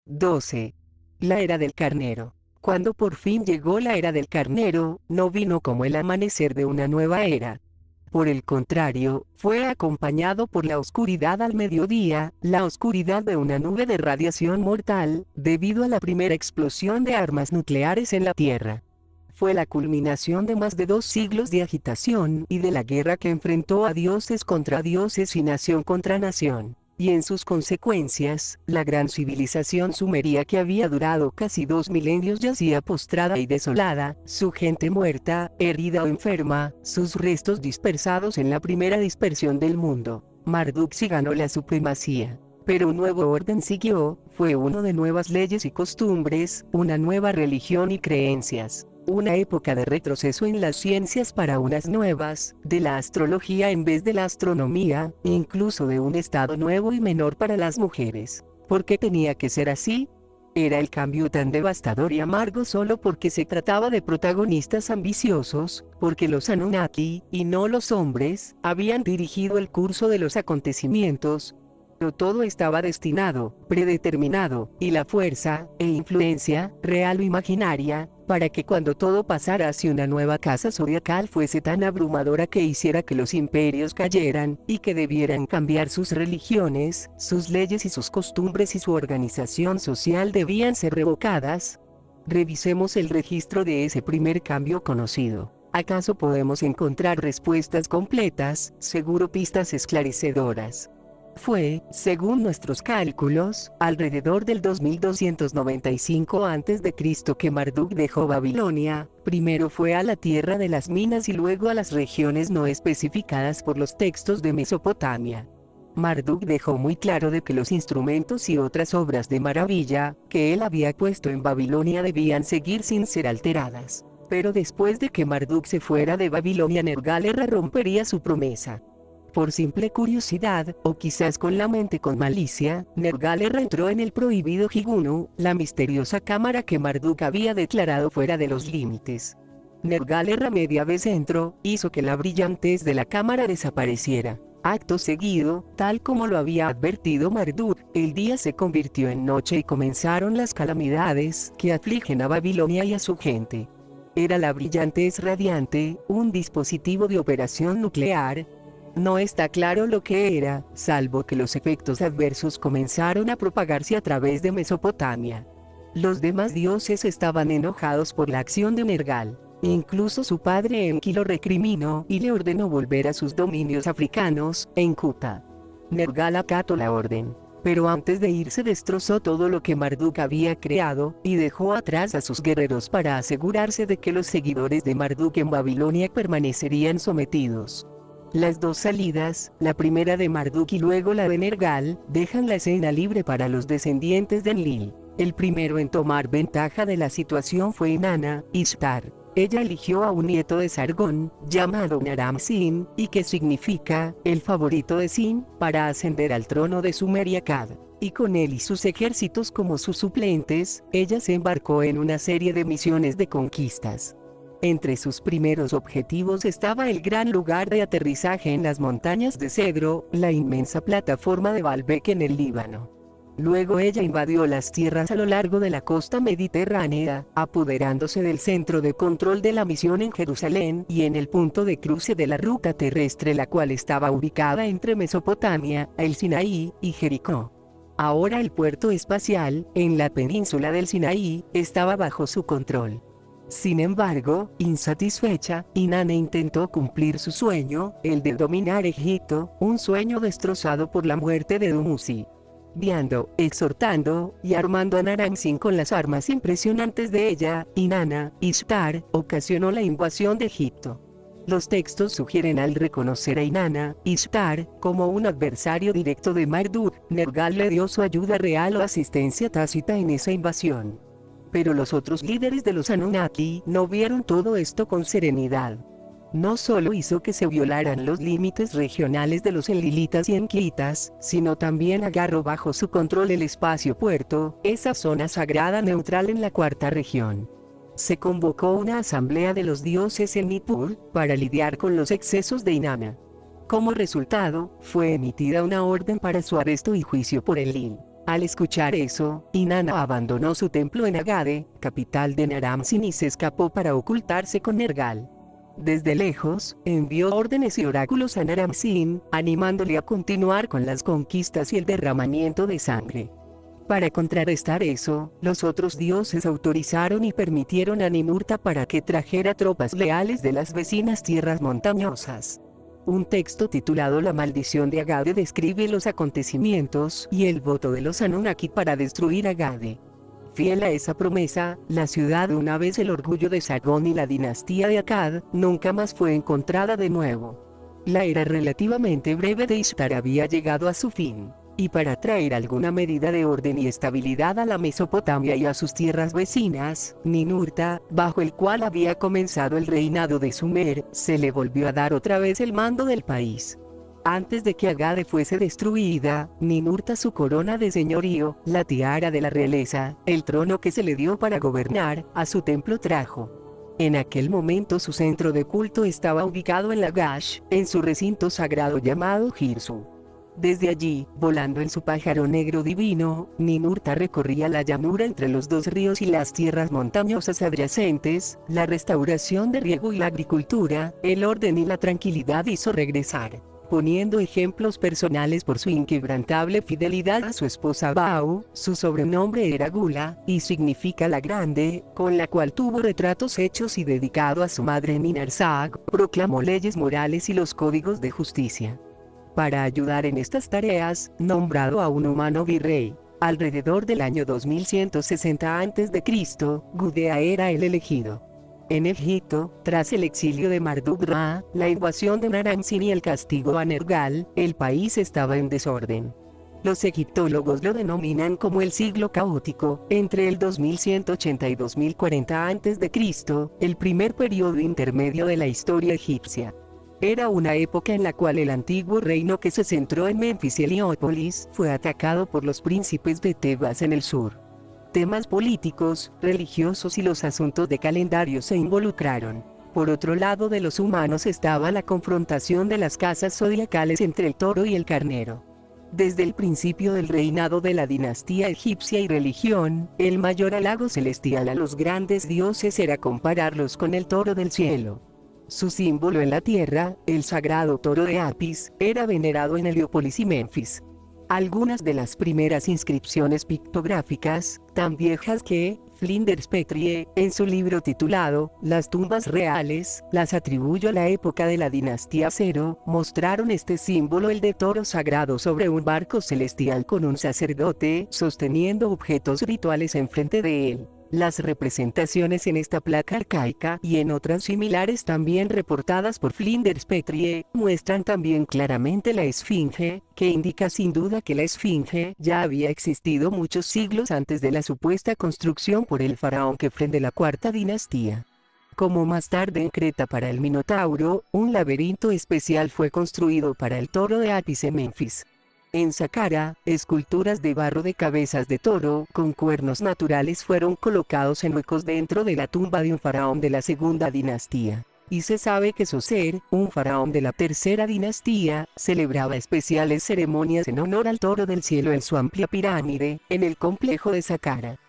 12. La era del carnero. Cuando por fin llegó la era del carnero, no vino como el amanecer de una nueva era. Por el contrario, fue acompañado por la oscuridad al mediodía, la oscuridad de una nube de radiación mortal, debido a la primera explosión de armas nucleares en la Tierra. Fue la culminación de más de 2 siglos de agitación y de la guerra que enfrentó a dioses contra dioses y nación contra nación. Y en sus consecuencias, la gran civilización sumeria que había durado casi 2 milenios yacía postrada y desolada, su gente muerta, herida o enferma, sus restos dispersados en la primera dispersión del mundo. Marduk sí ganó la supremacía. Pero un nuevo orden siguió, fue uno de nuevas leyes y costumbres, una nueva religión y creencias. Una época de retroceso en las ciencias para unas nuevas, de la astrología en vez de la astronomía, incluso de un estado nuevo y menor para las mujeres. ¿Por qué tenía que ser así? Era el cambio tan devastador y amargo solo porque se trataba de protagonistas ambiciosos, porque los Anunnaki, y no los hombres, habían dirigido el curso de los acontecimientos. Pero todo estaba destinado, predeterminado, y la fuerza, e influencia, real o imaginaria, para que cuando todo pasara hacia una nueva casa zodiacal fuese tan abrumadora que hiciera que los imperios cayeran, y que debieran cambiar sus religiones, sus leyes y sus costumbres y su organización social debían ser revocadas. Revisemos el registro de ese primer cambio conocido. ¿Acaso podemos encontrar respuestas completas, seguro pistas esclarecedoras? Fue, según nuestros cálculos, alrededor del 2295 a.C. que Marduk dejó Babilonia. Primero fue a la tierra de las minas y luego a las regiones no especificadas por los textos de Mesopotamia. Marduk dejó muy claro de que los instrumentos y otras obras de maravilla que él había puesto en Babilonia debían seguir sin ser alteradas. Pero después de que Marduk se fuera de Babilonia, Nergal-Erra rompería su promesa. Por simple curiosidad, o quizás con la mente con malicia, Nergal-Erra entró en el prohibido Higunu, la misteriosa cámara que Marduk había declarado fuera de los límites. Nergal-Erra media vez entró, hizo que la brillantez de la cámara desapareciera. Acto seguido, tal como lo había advertido Marduk, el día se convirtió en noche y comenzaron las calamidades que afligen a Babilonia y a su gente. Era la brillantez radiante, un dispositivo de operación nuclear. No está claro lo que era, salvo que los efectos adversos comenzaron a propagarse a través de Mesopotamia. Los demás dioses estaban enojados por la acción de Nergal. Incluso su padre Enki lo recriminó y le ordenó volver a sus dominios africanos, en Kuta. Nergal acató la orden. Pero antes de irse destrozó todo lo que Marduk había creado, y dejó atrás a sus guerreros para asegurarse de que los seguidores de Marduk en Babilonia permanecerían sometidos. Las dos salidas, la primera de Marduk y luego la de Nergal, dejan la escena libre para los descendientes de Enlil. El primero en tomar ventaja de la situación fue Inanna, Ishtar. Ella eligió a un nieto de Sargón, llamado Naram-Sin, y que significa, el favorito de Sin, para ascender al trono de Sumeria-Akkad. Y con él y sus ejércitos como sus suplentes, ella se embarcó en una serie de misiones de conquistas. Entre sus primeros objetivos estaba el gran lugar de aterrizaje en las montañas de Cedro, la inmensa plataforma de Baalbek en el Líbano. Luego ella invadió las tierras a lo largo de la costa mediterránea, apoderándose del centro de control de la misión en Jerusalén y en el punto de cruce de la ruta terrestre, la cual estaba ubicada entre Mesopotamia, el Sinaí y Jericó. Ahora el puerto espacial, en la península del Sinaí, estaba bajo su control. Sin embargo, insatisfecha, Inanna intentó cumplir su sueño, el de dominar Egipto, un sueño destrozado por la muerte de Dumuzi. Guiando, exhortando, y armando a Naram-Sin con las armas impresionantes de ella, Inanna, Ishtar, ocasionó la invasión de Egipto. Los textos sugieren al reconocer a Inanna, Ishtar, como un adversario directo de Marduk, Nergal le dio su ayuda real o asistencia tácita en esa invasión. Pero los otros líderes de los Anunnaki no vieron todo esto con serenidad. No solo hizo que se violaran los límites regionales de los enlilitas y enkitas, sino también agarró bajo su control el espacio puerto, esa zona sagrada neutral en la cuarta región. Se convocó una asamblea de los dioses en Nippur, para lidiar con los excesos de Inanna. Como resultado, fue emitida una orden para su arresto y juicio por Enlil. Al escuchar eso, Inanna abandonó su templo en Agade, capital de Naram-Sin, y se escapó para ocultarse con Nergal. Desde lejos, envió órdenes y oráculos a Naram-Sin, animándole a continuar con las conquistas y el derramamiento de sangre. Para contrarrestar eso, los otros dioses autorizaron y permitieron a Ninurta para que trajera tropas leales de las vecinas tierras montañosas. Un texto titulado La maldición de Agade describe los acontecimientos y el voto de los Anunnaki para destruir Agade. Fiel a esa promesa, la ciudad, una vez el orgullo de Sargón y la dinastía de Akkad, nunca más fue encontrada de nuevo. La era relativamente breve de Ishtar había llegado a su fin. Y para traer alguna medida de orden y estabilidad a la Mesopotamia y a sus tierras vecinas, Ninurta, bajo el cual había comenzado el reinado de Sumer, se le volvió a dar otra vez el mando del país. Antes de que Agade fuese destruida, Ninurta, su corona de señorío, la tiara de la realeza, el trono que se le dio para gobernar, a su templo trajo. En aquel momento su centro de culto estaba ubicado en Lagash, en su recinto sagrado llamado Girsu. Desde allí, volando en su pájaro negro divino, Ninurta recorría la llanura entre los dos ríos y las tierras montañosas adyacentes. La restauración de riego y la agricultura, el orden y la tranquilidad hizo regresar, poniendo ejemplos personales por su inquebrantable fidelidad a su esposa Bau. Su sobrenombre era Gula, y significa la grande, con la cual tuvo retratos hechos, y dedicado a su madre Ninarsag, proclamó leyes morales y los códigos de justicia. Para ayudar en estas tareas, nombrado a un humano virrey. Alrededor del año 2160 a.C., Gudea era el elegido. En Egipto, tras el exilio de Marduk-Ra, la invasión de Naram-Sin y el castigo a Nergal, el país estaba en desorden. Los egiptólogos lo denominan como el siglo caótico, entre el 2180 y 2040 a.C., el primer periodo intermedio de la historia egipcia. Era una época en la cual el antiguo reino, que se centró en Menfis y Heliópolis, fue atacado por los príncipes de Tebas en el sur. Temas políticos, religiosos y los asuntos de calendario se involucraron. Por otro lado de los humanos estaba la confrontación de las casas zodiacales entre el toro y el carnero. Desde el principio del reinado de la dinastía egipcia y religión, el mayor halago celestial a los grandes dioses era compararlos con el toro del cielo. Su símbolo en la tierra, el sagrado toro de Apis, era venerado en Heliópolis y Menfis. Algunas de las primeras inscripciones pictográficas, tan viejas que Flinders Petrie, en su libro titulado Las tumbas reales, las atribuyó a la época de la dinastía Cero, mostraron este símbolo, el de toro sagrado, sobre un barco celestial con un sacerdote sosteniendo objetos rituales enfrente de él. Las representaciones en esta placa arcaica y en otras similares, también reportadas por Flinders Petrie, muestran también claramente la esfinge, que indica sin duda que la esfinge ya había existido muchos siglos antes de la supuesta construcción por el faraón Kefren de la cuarta dinastía. Como más tarde en Creta para el Minotauro, un laberinto especial fue construido para el toro de Apis en Menfis. En Saqqara, esculturas de barro de cabezas de toro con cuernos naturales fueron colocados en huecos dentro de la tumba de un faraón de la segunda dinastía. Y se sabe que Zoser, un faraón de la tercera dinastía, celebraba especiales ceremonias en honor al toro del cielo en su amplia pirámide, en el complejo de Saqqara.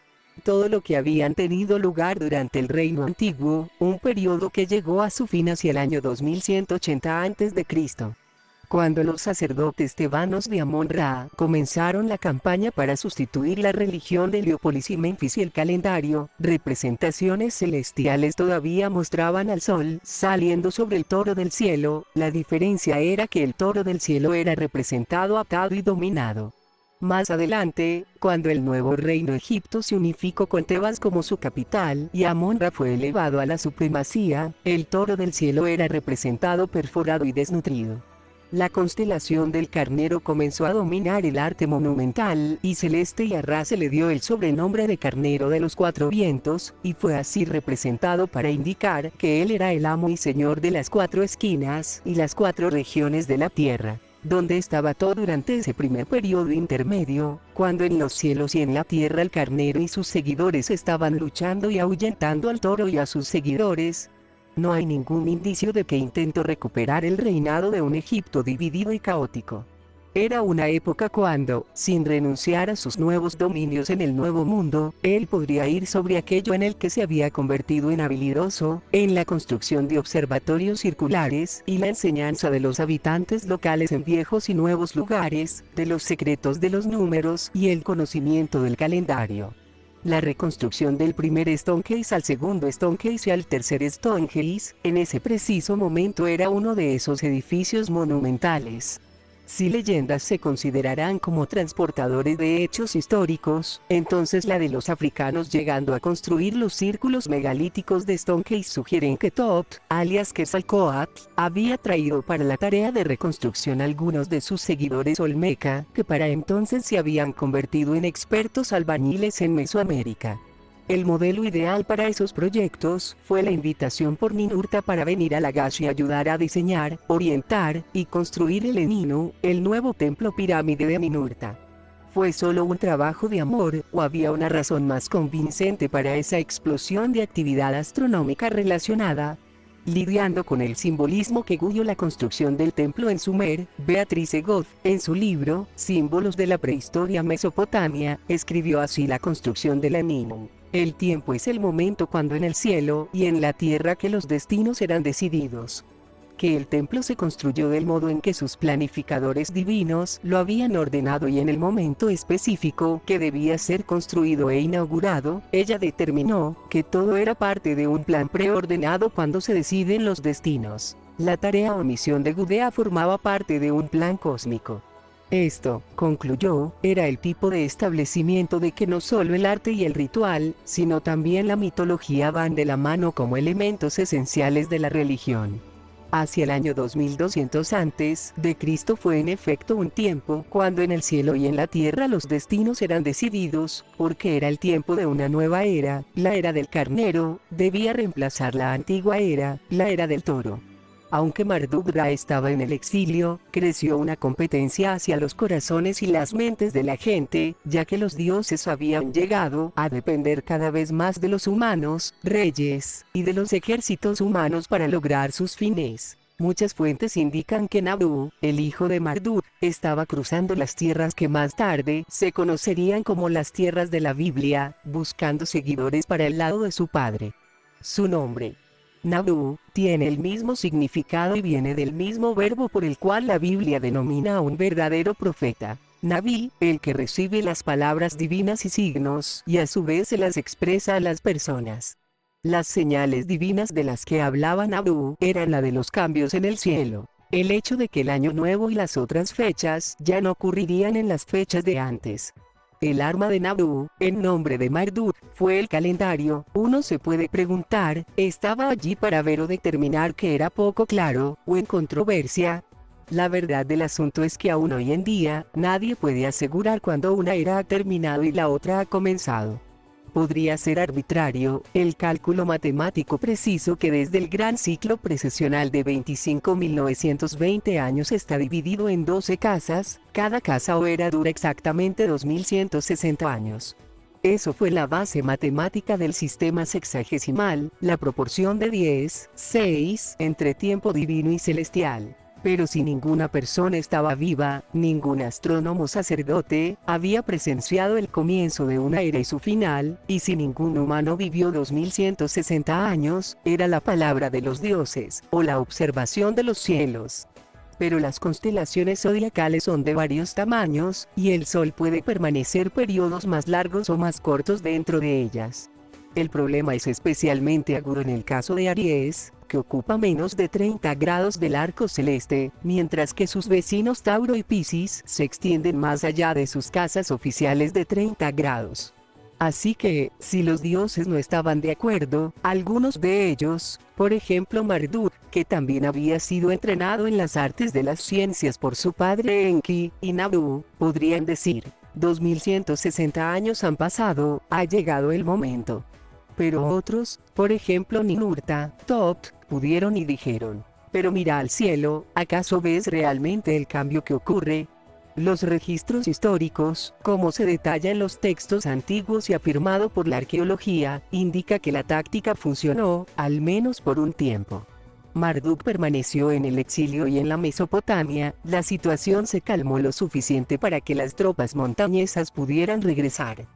Todo lo que habían tenido lugar durante el reino antiguo, un periodo que llegó a su fin hacia el año 2180 a.C. Cuando los sacerdotes tebanos de Amon-Ra comenzaron la campaña para sustituir la religión de Heliópolis y Menfis y el calendario, representaciones celestiales todavía mostraban al sol saliendo sobre el toro del cielo. La diferencia era que el toro del cielo era representado atado y dominado. Más adelante, cuando el nuevo reino Egipto se unificó con Tebas como su capital y Amon-Ra fue elevado a la supremacía, el toro del cielo era representado perforado y desnutrido. La constelación del carnero comenzó a dominar el arte monumental y celeste, y a Ra se le dio el sobrenombre de carnero de los cuatro vientos, y fue así representado para indicar que él era el amo y señor de las cuatro esquinas y las cuatro regiones de la tierra, donde estaba todo durante ese primer periodo intermedio, cuando en los cielos y en la tierra el carnero y sus seguidores estaban luchando y ahuyentando al toro y a sus seguidores. No hay ningún indicio de que intentó recuperar el reinado de un Egipto dividido y caótico. Era una época cuando, sin renunciar a sus nuevos dominios en el Nuevo Mundo, él podría ir sobre aquello en el que se había convertido en habilidoso, en la construcción de observatorios circulares y la enseñanza de los habitantes locales en viejos y nuevos lugares, de los secretos de los números y el conocimiento del calendario. La reconstrucción del primer Stonehenge al segundo Stonehenge y al tercer Stonehenge, en ese preciso momento era uno de esos edificios monumentales. Si leyendas se considerarán como transportadores de hechos históricos, entonces la de los africanos llegando a construir los círculos megalíticos de Stonehenge sugieren que Tot, alias Quetzalcóatl, había traído para la tarea de reconstrucción algunos de sus seguidores Olmeca, que para entonces se habían convertido en expertos albañiles en Mesoamérica. El modelo ideal para esos proyectos fue la invitación por Ninurta para venir a Lagash y ayudar a diseñar, orientar y construir el Eninu, el nuevo templo pirámide de Ninurta. ¿Fue solo un trabajo de amor o había una razón más convincente para esa explosión de actividad astronómica relacionada? Lidiando con el simbolismo que guió la construcción del templo en Sumer, Beatrice Goff, en su libro, Símbolos de la prehistoria Mesopotamia, escribió así la construcción del Eninu. El tiempo es el momento cuando en el cielo y en la tierra que los destinos eran decididos. Que el templo se construyó del modo en que sus planificadores divinos lo habían ordenado y en el momento específico que debía ser construido e inaugurado, ella determinó que todo era parte de un plan preordenado cuando se deciden los destinos. La tarea o misión de Gudea formaba parte de un plan cósmico. Esto, concluyó, era el tipo de establecimiento de que no solo el arte y el ritual, sino también la mitología van de la mano como elementos esenciales de la religión. Hacia el año 2200 a.C. fue en efecto un tiempo cuando en el cielo y en la tierra los destinos eran decididos, porque era el tiempo de una nueva era, la era del carnero, debía reemplazar la antigua era, la era del toro. Aunque Marduk-Ra estaba en el exilio, creció una competencia hacia los corazones y las mentes de la gente, ya que los dioses habían llegado a depender cada vez más de los humanos, reyes, y de los ejércitos humanos para lograr sus fines. Muchas fuentes indican que Nabu, el hijo de Marduk, estaba cruzando las tierras que más tarde se conocerían como las tierras de la Biblia, buscando seguidores para el lado de su padre. Su nombre, Nabu, tiene el mismo significado y viene del mismo verbo por el cual la Biblia denomina a un verdadero profeta. Naví, el que recibe las palabras divinas y signos, y a su vez se las expresa a las personas. Las señales divinas de las que hablaba Nabu eran la de los cambios en el cielo. El hecho de que el año nuevo y las otras fechas ya no ocurrirían en las fechas de antes. El arma de Nabu, en nombre de Marduk, fue el calendario. Uno se puede preguntar, ¿estaba allí para ver o determinar que era poco claro, o en controversia? La verdad del asunto es que aún hoy en día, nadie puede asegurar cuándo una era ha terminado y la otra ha comenzado. Podría ser arbitrario, el cálculo matemático preciso que desde el gran ciclo precesional de 25.920 años está dividido en 12 casas, cada casa o era dura exactamente 2160 años. Eso fue la base matemática del sistema sexagesimal, la proporción de 10:6 entre tiempo divino y celestial. Pero si ninguna persona estaba viva, ningún astrónomo sacerdote había presenciado el comienzo de una era y su final, y si ningún humano vivió 2160 años, era la palabra de los dioses, o la observación de los cielos. Pero las constelaciones zodiacales son de varios tamaños, y el Sol puede permanecer periodos más largos o más cortos dentro de ellas. El problema es especialmente agudo en el caso de Aries, que ocupa menos de 30 grados del arco celeste, mientras que sus vecinos Tauro y Piscis se extienden más allá de sus casas oficiales de 30 grados. Así que, si los dioses no estaban de acuerdo, algunos de ellos, por ejemplo Marduk, que también había sido entrenado en las artes de las ciencias por su padre Enki, y Nabu, podrían decir, 2160 años han pasado, ha llegado el momento. Pero otros, por ejemplo Ninurta, Tot, pudieron y dijeron, pero mira al cielo, ¿acaso ves realmente el cambio que ocurre? Los registros históricos, como se detalla en los textos antiguos y afirmado por la arqueología, indica que la táctica funcionó, al menos por un tiempo. Marduk permaneció en el exilio y en la Mesopotamia, la situación se calmó lo suficiente para que las tropas montañesas pudieran regresar.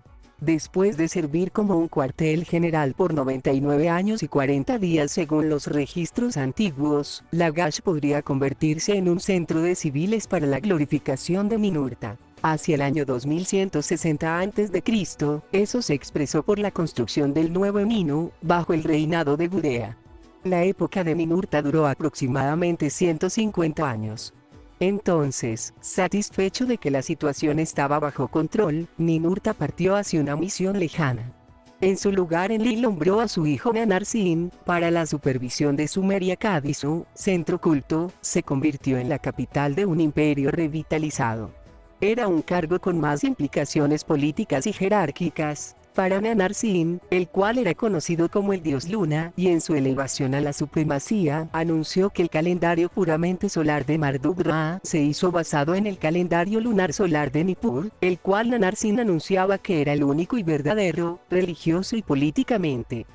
Después de servir como un cuartel general por 99 años y 40 días según los registros antiguos, Lagash podría convertirse en un centro de civiles para la glorificación de Ninurta. Hacia el año 2160 a.C., eso se expresó por la construcción del nuevo Ninu, bajo el reinado de Gudea. La época de Ninurta duró aproximadamente 150 años. Entonces, satisfecho de que la situación estaba bajo control, Ninurta partió hacia una misión lejana. En su lugar Enlil nombró a su hijo Nannar-Sin para la supervisión de Sumeria. Kadisu, centro culto, se convirtió en la capital de un imperio revitalizado. Era un cargo con más implicaciones políticas y jerárquicas para Nannar-Sin, el cual era conocido como el dios Luna, y en su elevación a la supremacía, anunció que el calendario puramente solar de Marduk-Ra se hizo basado en el calendario lunar solar de Nippur, el cual Nannar-Sin anunciaba que era el único y verdadero, religioso y políticamente.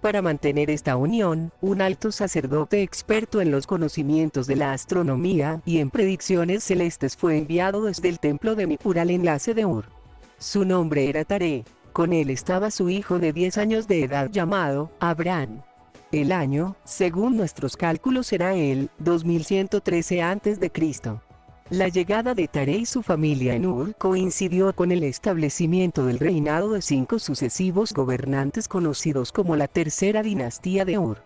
Para mantener esta unión, un alto sacerdote experto en los conocimientos de la astronomía y en predicciones celestes fue enviado desde el templo de Nippur al enlace de Ur. Su nombre era Tare. Con él estaba su hijo de 10 años de edad llamado Abraham. El año, según nuestros cálculos, era el 2113 a.C. La llegada de Tare y su familia en Ur coincidió con el establecimiento del reinado de 5 sucesivos gobernantes conocidos como la tercera dinastía de Ur.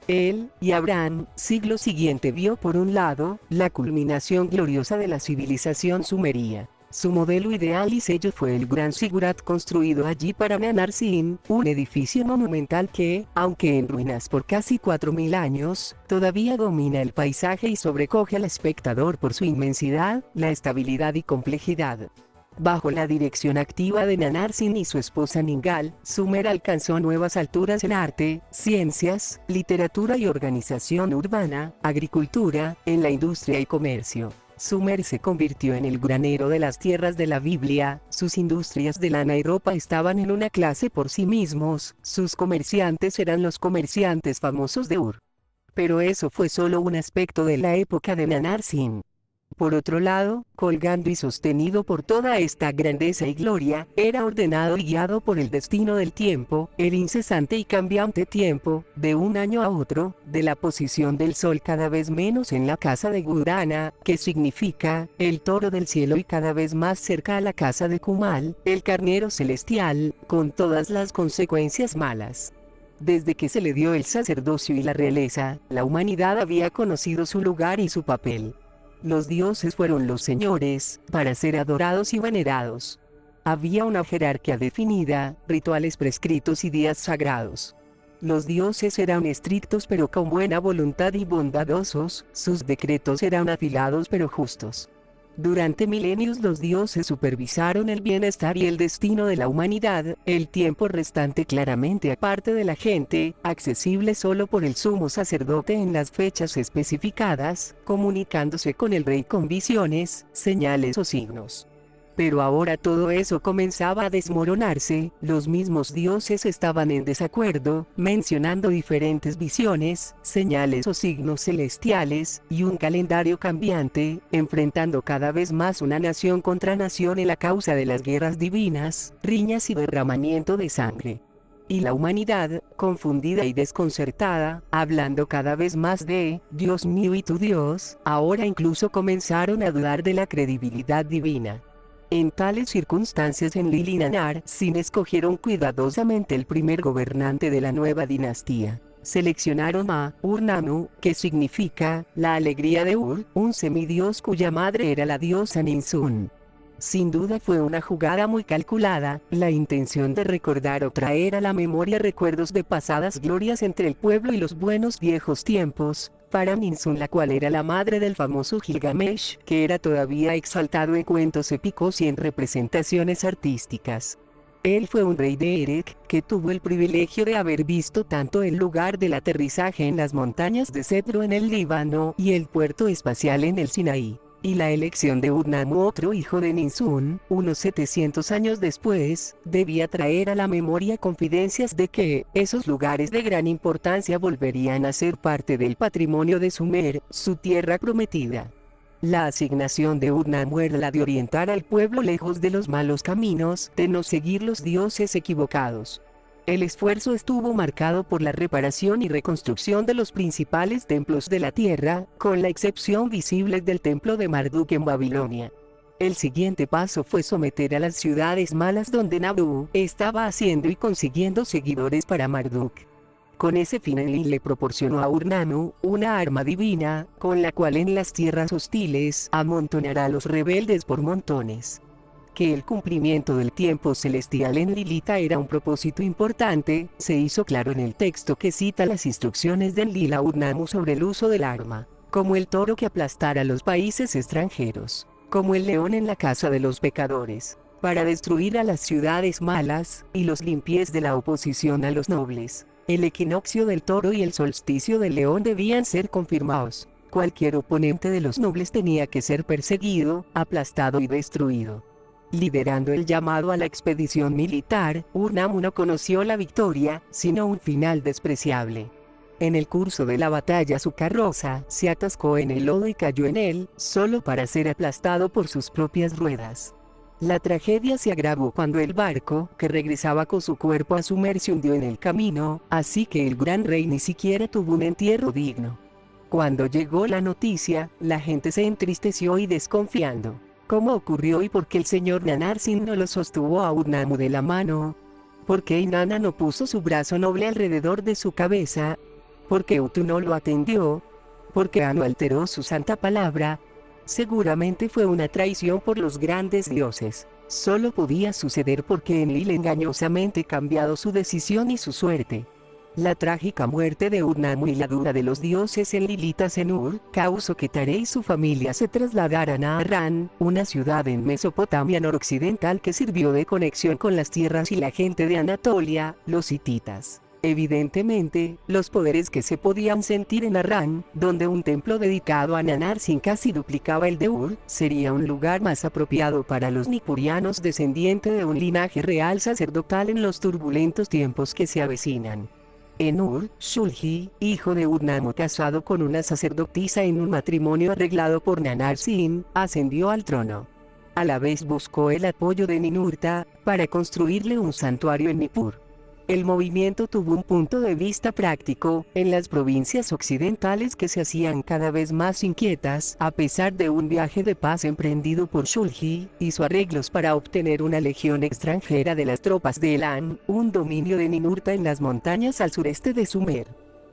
Él, y Abraham, siglo siguiente vio por un lado, la culminación gloriosa de la civilización sumeria. Su modelo ideal y sello fue el Gran Zigurat construido allí para Nannar-Sin, un edificio monumental que, aunque en ruinas por casi 4000 años, todavía domina el paisaje y sobrecoge al espectador por su inmensidad, la estabilidad y complejidad. Bajo la dirección activa de Nannar-Sin y su esposa Ningal, Sumer alcanzó nuevas alturas en arte, ciencias, literatura y organización urbana, agricultura, en la industria y comercio. Sumer se convirtió en el granero de las tierras de la Biblia, sus industrias de lana y ropa estaban en una clase por sí mismos, sus comerciantes eran los comerciantes famosos de Ur. Pero eso fue solo un aspecto de la época de Nannar-Sin. Por otro lado, colgando y sostenido por toda esta grandeza y gloria, era ordenado y guiado por el destino del tiempo, el incesante y cambiante tiempo, de un año a otro, de la posición del sol cada vez menos en la casa de Gudana, que significa, el toro del cielo, y cada vez más cerca a la casa de Kumal, el carnero celestial, con todas las consecuencias malas. Desde que se le dio el sacerdocio y la realeza, la humanidad había conocido su lugar y su papel. Los dioses fueron los señores, para ser adorados y venerados. Había una jerarquía definida, rituales prescritos y días sagrados. Los dioses eran estrictos pero con buena voluntad y bondadosos, sus decretos eran afilados pero justos. Durante milenios los dioses supervisaron el bienestar y el destino de la humanidad, el tiempo restante claramente aparte de la gente, accesible solo por el sumo sacerdote en las fechas especificadas, comunicándose con el rey con visiones, señales o signos. Pero ahora todo eso comenzaba a desmoronarse, los mismos dioses estaban en desacuerdo, mencionando diferentes visiones, señales o signos celestiales, y un calendario cambiante, enfrentando cada vez más una nación contra nación en la causa de las guerras divinas, riñas y derramamiento de sangre. Y la humanidad, confundida y desconcertada, hablando cada vez más de Dios mío y tu Dios, ahora incluso comenzaron a dudar de la credibilidad divina. En tales circunstancias Enlil y Nannar-Sin escogieron cuidadosamente el primer gobernante de la nueva dinastía. Seleccionaron a Ur-Nammu, que significa la alegría de Ur, un semidios cuya madre era la diosa Ninsun. Sin duda fue una jugada muy calculada, la intención de recordar o traer a la memoria recuerdos de pasadas glorias entre el pueblo y los buenos viejos tiempos, para Ninsun, la cual era la madre del famoso Gilgamesh, que era todavía exaltado en cuentos épicos y en representaciones artísticas. Él fue un rey de Erech, que tuvo el privilegio de haber visto tanto el lugar del aterrizaje en las montañas de Cedro en el Líbano y el puerto espacial en el Sinaí. Y la elección de Urnamo, otro hijo de Ninsun, unos 700 años después, debía traer a la memoria confidencias de que esos lugares de gran importancia volverían a ser parte del patrimonio de Sumer, su tierra prometida. La asignación de Urnamo era la de orientar al pueblo lejos de los malos caminos, de no seguir los dioses equivocados. El esfuerzo estuvo marcado por la reparación y reconstrucción de los principales templos de la tierra, con la excepción visible del templo de Marduk en Babilonia. El siguiente paso fue someter a las ciudades malas donde Nabu estaba haciendo y consiguiendo seguidores para Marduk. Con ese fin Enlil le proporcionó a Urnamo una arma divina, con la cual en las tierras hostiles amontonará a los rebeldes por montones. Que el cumplimiento del tiempo celestial en Lilita era un propósito importante, se hizo claro en el texto que cita las instrucciones de Enlil a Urnamo sobre el uso del arma, como el toro que aplastara a los países extranjeros, como el león en la casa de los pecadores, para destruir a las ciudades malas, y los limpies de la oposición a los nobles. El equinoccio del toro y el solsticio del león debían ser confirmados. Cualquier oponente de los nobles tenía que ser perseguido, aplastado y destruido. Liderando el llamado a la expedición militar, Urnamo no conoció la victoria, sino un final despreciable. En el curso de la batalla su carroza se atascó en el lodo y cayó en él, solo para ser aplastado por sus propias ruedas. La tragedia se agravó cuando el barco, que regresaba con su cuerpo a Sumer, se hundió en el camino, así que el gran rey ni siquiera tuvo un entierro digno. Cuando llegó la noticia, la gente se entristeció y desconfiando. ¿Cómo ocurrió y por qué el señor Nannar-Sin no lo sostuvo a Urnamo de la mano? ¿Por qué Inanna no puso su brazo noble alrededor de su cabeza? ¿Por qué Utu no lo atendió? ¿Por qué Anu alteró su santa palabra? Seguramente fue una traición por los grandes dioses. Solo podía suceder porque Enlil engañosamente cambiado su decisión y su suerte. La trágica muerte de Urnamo y la duda de los dioses en Lilita Senur causó que Tare y su familia se trasladaran a Harran, una ciudad en Mesopotamia noroccidental que sirvió de conexión con las tierras y la gente de Anatolia, los hititas. Evidentemente, los poderes que se podían sentir en Harran, donde un templo dedicado a Nannar-Sin casi duplicaba el de Ur, sería un lugar más apropiado para los nipurianos descendiente de un linaje real sacerdotal en los turbulentos tiempos que se avecinan. En Ur, Shulgi, hijo de Urnamo casado con una sacerdotisa en un matrimonio arreglado por Nannar-Sin, ascendió al trono. A la vez buscó el apoyo de Ninurta, para construirle un santuario en Nippur. El movimiento tuvo un punto de vista práctico, en las provincias occidentales que se hacían cada vez más inquietas, a pesar de un viaje de paz emprendido por Shulgi, hizo arreglos para obtener una legión extranjera de las tropas de Elan, un dominio de Ninurta en las montañas al sureste de Sumer.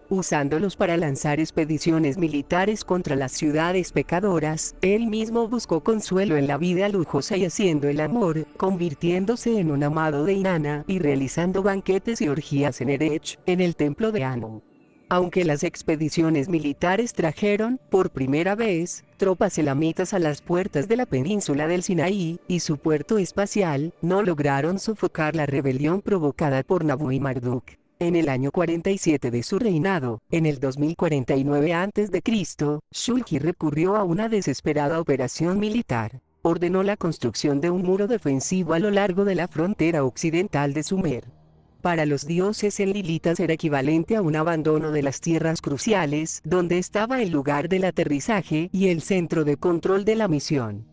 Usándolos para lanzar expediciones militares contra las ciudades pecadoras, él mismo buscó consuelo en la vida lujosa y haciendo el amor, convirtiéndose en un amado de Inanna y realizando banquetes y orgías en Erech, en el templo de Anu. Aunque las expediciones militares trajeron, por primera vez, tropas elamitas a las puertas de la península del Sinaí, y su puerto espacial, no lograron sofocar la rebelión provocada por Nabu y Marduk. En el año 47 de su reinado, en el 2049 a.C., Shulgi recurrió a una desesperada operación militar. Ordenó la construcción de un muro defensivo a lo largo de la frontera occidental de Sumer. Para los dioses enlilitas era equivalente a un abandono de las tierras cruciales, donde estaba el lugar del aterrizaje y el centro de control de la misión.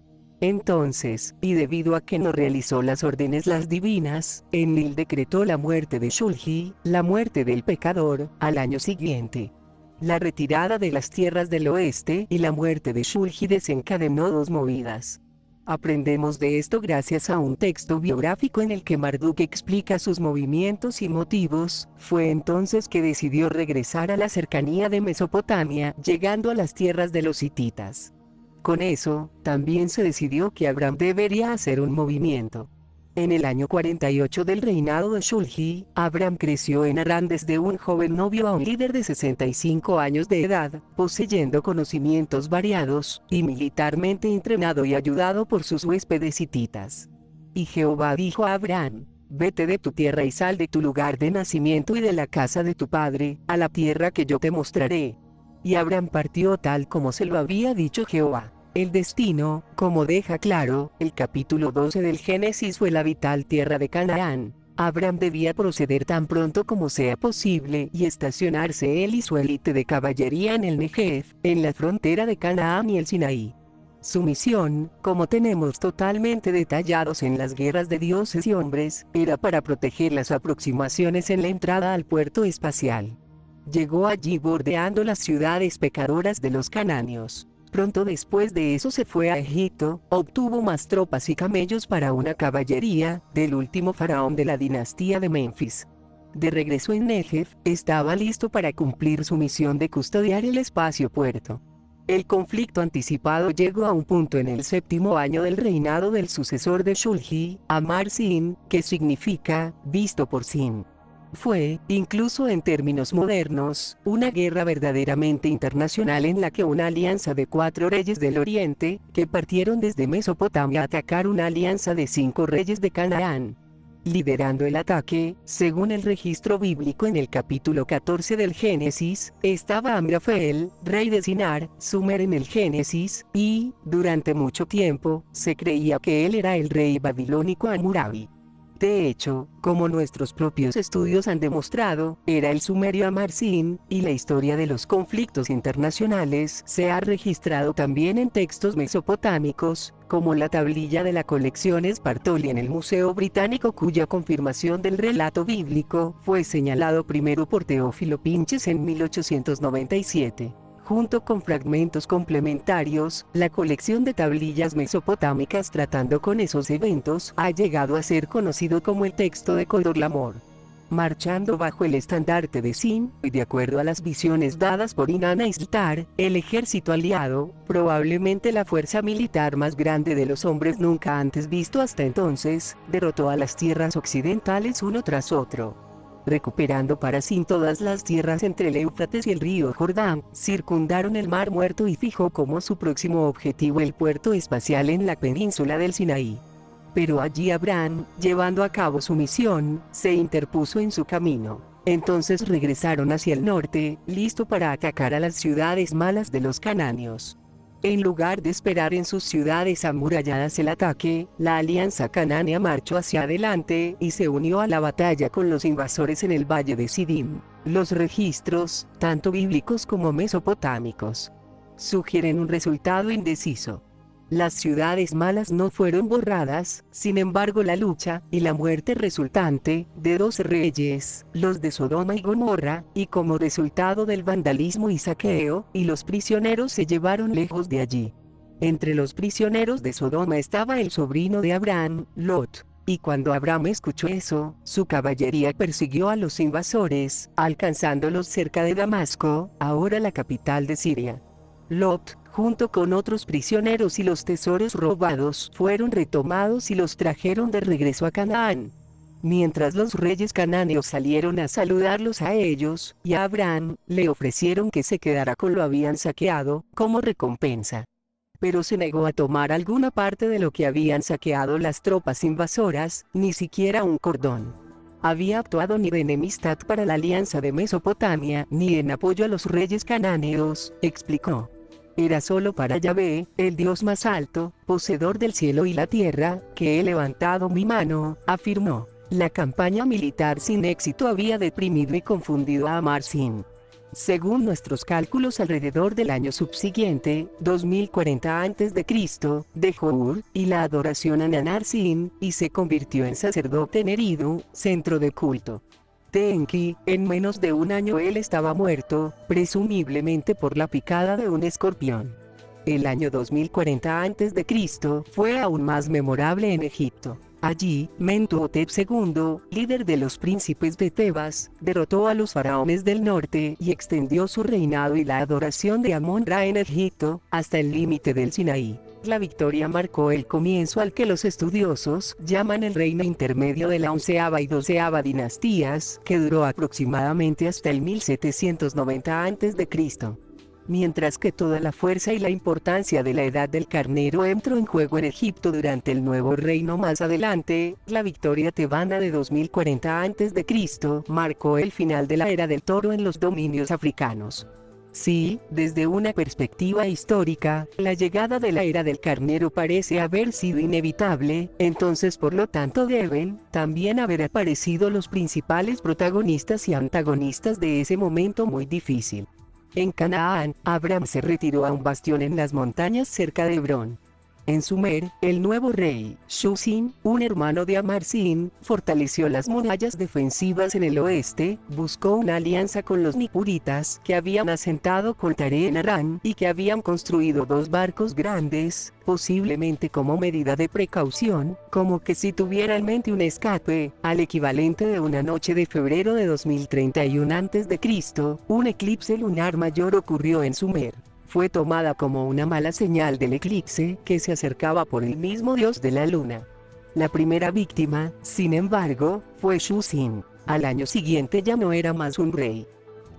Entonces, y debido a que no realizó las órdenes las divinas, Enlil decretó la muerte de Shulgi, la muerte del pecador, al año siguiente. La retirada de las tierras del oeste y la muerte de Shulgi desencadenó dos movidas. Aprendemos de esto gracias a un texto biográfico en el que Marduk explica sus movimientos y motivos. Fue entonces que decidió regresar a la cercanía de Mesopotamia, llegando a las tierras de los hititas. Con eso, también se decidió que Abram debería hacer un movimiento. En el año 48 del reinado de Shulgi, Abram creció en Harán desde un joven novio a un líder de 65 años de edad, poseyendo conocimientos variados, y militarmente entrenado y ayudado por sus huéspedes hititas. Y Jehová dijo a Abram: vete de tu tierra y sal de tu lugar de nacimiento y de la casa de tu padre, a la tierra que yo te mostraré. Y Abram partió tal como se lo había dicho Jehová. El destino, como deja claro, el capítulo 12 del Génesis, fue la vital tierra de Canaán. Abraham debía proceder tan pronto como sea posible y estacionarse él y su élite de caballería en el Negev, en la frontera de Canaán y el Sinaí. Su misión, como tenemos totalmente detallados en las guerras de dioses y hombres, era para proteger las aproximaciones en la entrada al puerto espacial. Llegó allí bordeando las ciudades pecadoras de los cananeos. Pronto después de eso se fue a Egipto, obtuvo más tropas y camellos para una caballería, del último faraón de la dinastía de Menfis. De regreso en Negev, estaba listo para cumplir su misión de custodiar el espacio puerto. El conflicto anticipado llegó a un punto en el 7º año del reinado del sucesor de Shulgi, Amar-Sin, que significa, visto por Sin. Fue, incluso en términos modernos, una guerra verdaderamente internacional en la que una alianza de 4 reyes del Oriente, que partieron desde Mesopotamia, atacaron una alianza de 5 reyes de Canaán. Liderando el ataque, según el registro bíblico en el capítulo 14 del Génesis, estaba Amrafel, rey de Sinar, Sumer en el Génesis, y, durante mucho tiempo, se creía que él era el rey babilónico Hammurabi. De hecho, como nuestros propios estudios han demostrado, era el sumerio Amar-Sin, y la historia de los conflictos internacionales se ha registrado también en textos mesopotámicos, como la tablilla de la colección Espartoli en el Museo Británico, cuya confirmación del relato bíblico fue señalado primero por Teófilo Pinches en 1897. Junto con fragmentos complementarios, la colección de tablillas mesopotámicas tratando con esos eventos ha llegado a ser conocido como el texto de Kodorlamor. Marchando bajo el estandarte de Sin, y de acuerdo a las visiones dadas por Inanna Ishtar, el ejército aliado, probablemente la fuerza militar más grande de los hombres nunca antes visto hasta entonces, derrotó a las tierras occidentales uno tras otro. Recuperando para sí todas las tierras entre el Éufrates y el río Jordán, circundaron el Mar Muerto y fijó como su próximo objetivo el puerto espacial en la península del Sinaí. Pero allí Abraham, llevando a cabo su misión, se interpuso en su camino. Entonces regresaron hacia el norte, listo para atacar a las ciudades malas de los cananeos. En lugar de esperar en sus ciudades amuralladas el ataque, la alianza canánea marchó hacia adelante y se unió a la batalla con los invasores en el valle de Sidim. Los registros, tanto bíblicos como mesopotámicos, sugieren un resultado indeciso. Las ciudades malas no fueron borradas, sin embargo la lucha y la muerte resultante de 2 reyes, los de Sodoma y Gomorra, y como resultado del vandalismo y saqueo, y los prisioneros se llevaron lejos de allí. Entre los prisioneros de Sodoma estaba el sobrino de Abraham, Lot. Y cuando Abraham escuchó eso, su caballería persiguió a los invasores, alcanzándolos cerca de Damasco, ahora la capital de Siria. Lot, junto con otros prisioneros y los tesoros robados, fueron retomados y los trajeron de regreso a Canaán. Mientras los reyes cananeos salieron a saludarlos a ellos, y a Abraham, le ofrecieron que se quedara con lo habían saqueado, como recompensa. Pero se negó a tomar alguna parte de lo que habían saqueado las tropas invasoras, ni siquiera un cordón. Había actuado ni de enemistad para la alianza de Mesopotamia, ni en apoyo a los reyes cananeos, explicó. Era solo para Yahvé, el Dios más alto, poseedor del cielo y la tierra, que he levantado mi mano, afirmó. La campaña militar sin éxito había deprimido y confundido a Amar-Sin. Según nuestros cálculos, alrededor del año subsiguiente, 2040 a.C., dejó Ur y la adoración a Nannar-Sin, y se convirtió en sacerdote en Eridu, centro de culto. Enki, en menos de un año él estaba muerto, presumiblemente por la picada de un escorpión. El año 2040 a.C. fue aún más memorable en Egipto. Allí, Mentuhotep II, líder de los príncipes de Tebas, derrotó a los faraones del norte y extendió su reinado y la adoración de Amon-Ra en Egipto, hasta el límite del Sinaí. La victoria marcó el comienzo al que los estudiosos llaman el reino intermedio de la 11ª y 12ª dinastías, que duró aproximadamente hasta el 1790 a.C. Mientras que toda la fuerza y la importancia de la edad del carnero entró en juego en Egipto durante el nuevo reino más adelante, la victoria tebana de 2040 a.C. marcó el final de la era del toro en los dominios africanos. Sí, desde una perspectiva histórica, la llegada de la era del carnero parece haber sido inevitable, entonces por lo tanto deben también haber aparecido los principales protagonistas y antagonistas de ese momento muy difícil. En Canaán, Abram se retiró a un bastión en las montañas cerca de Hebrón. En Sumer, el nuevo rey, Shusin, un hermano de Amarsin, fortaleció las murallas defensivas en el oeste, buscó una alianza con los nipuritas, que habían asentado con Tare en Harán, y que habían construido 2 barcos grandes, posiblemente como medida de precaución, como que si tuviera en mente un escape, al equivalente de una noche de febrero de 2031 a.C., un eclipse lunar mayor ocurrió en Sumer. Fue tomada como una mala señal del eclipse que se acercaba por el mismo dios de la luna. La primera víctima, sin embargo, fue Shusin. Al año siguiente ya no era más un rey.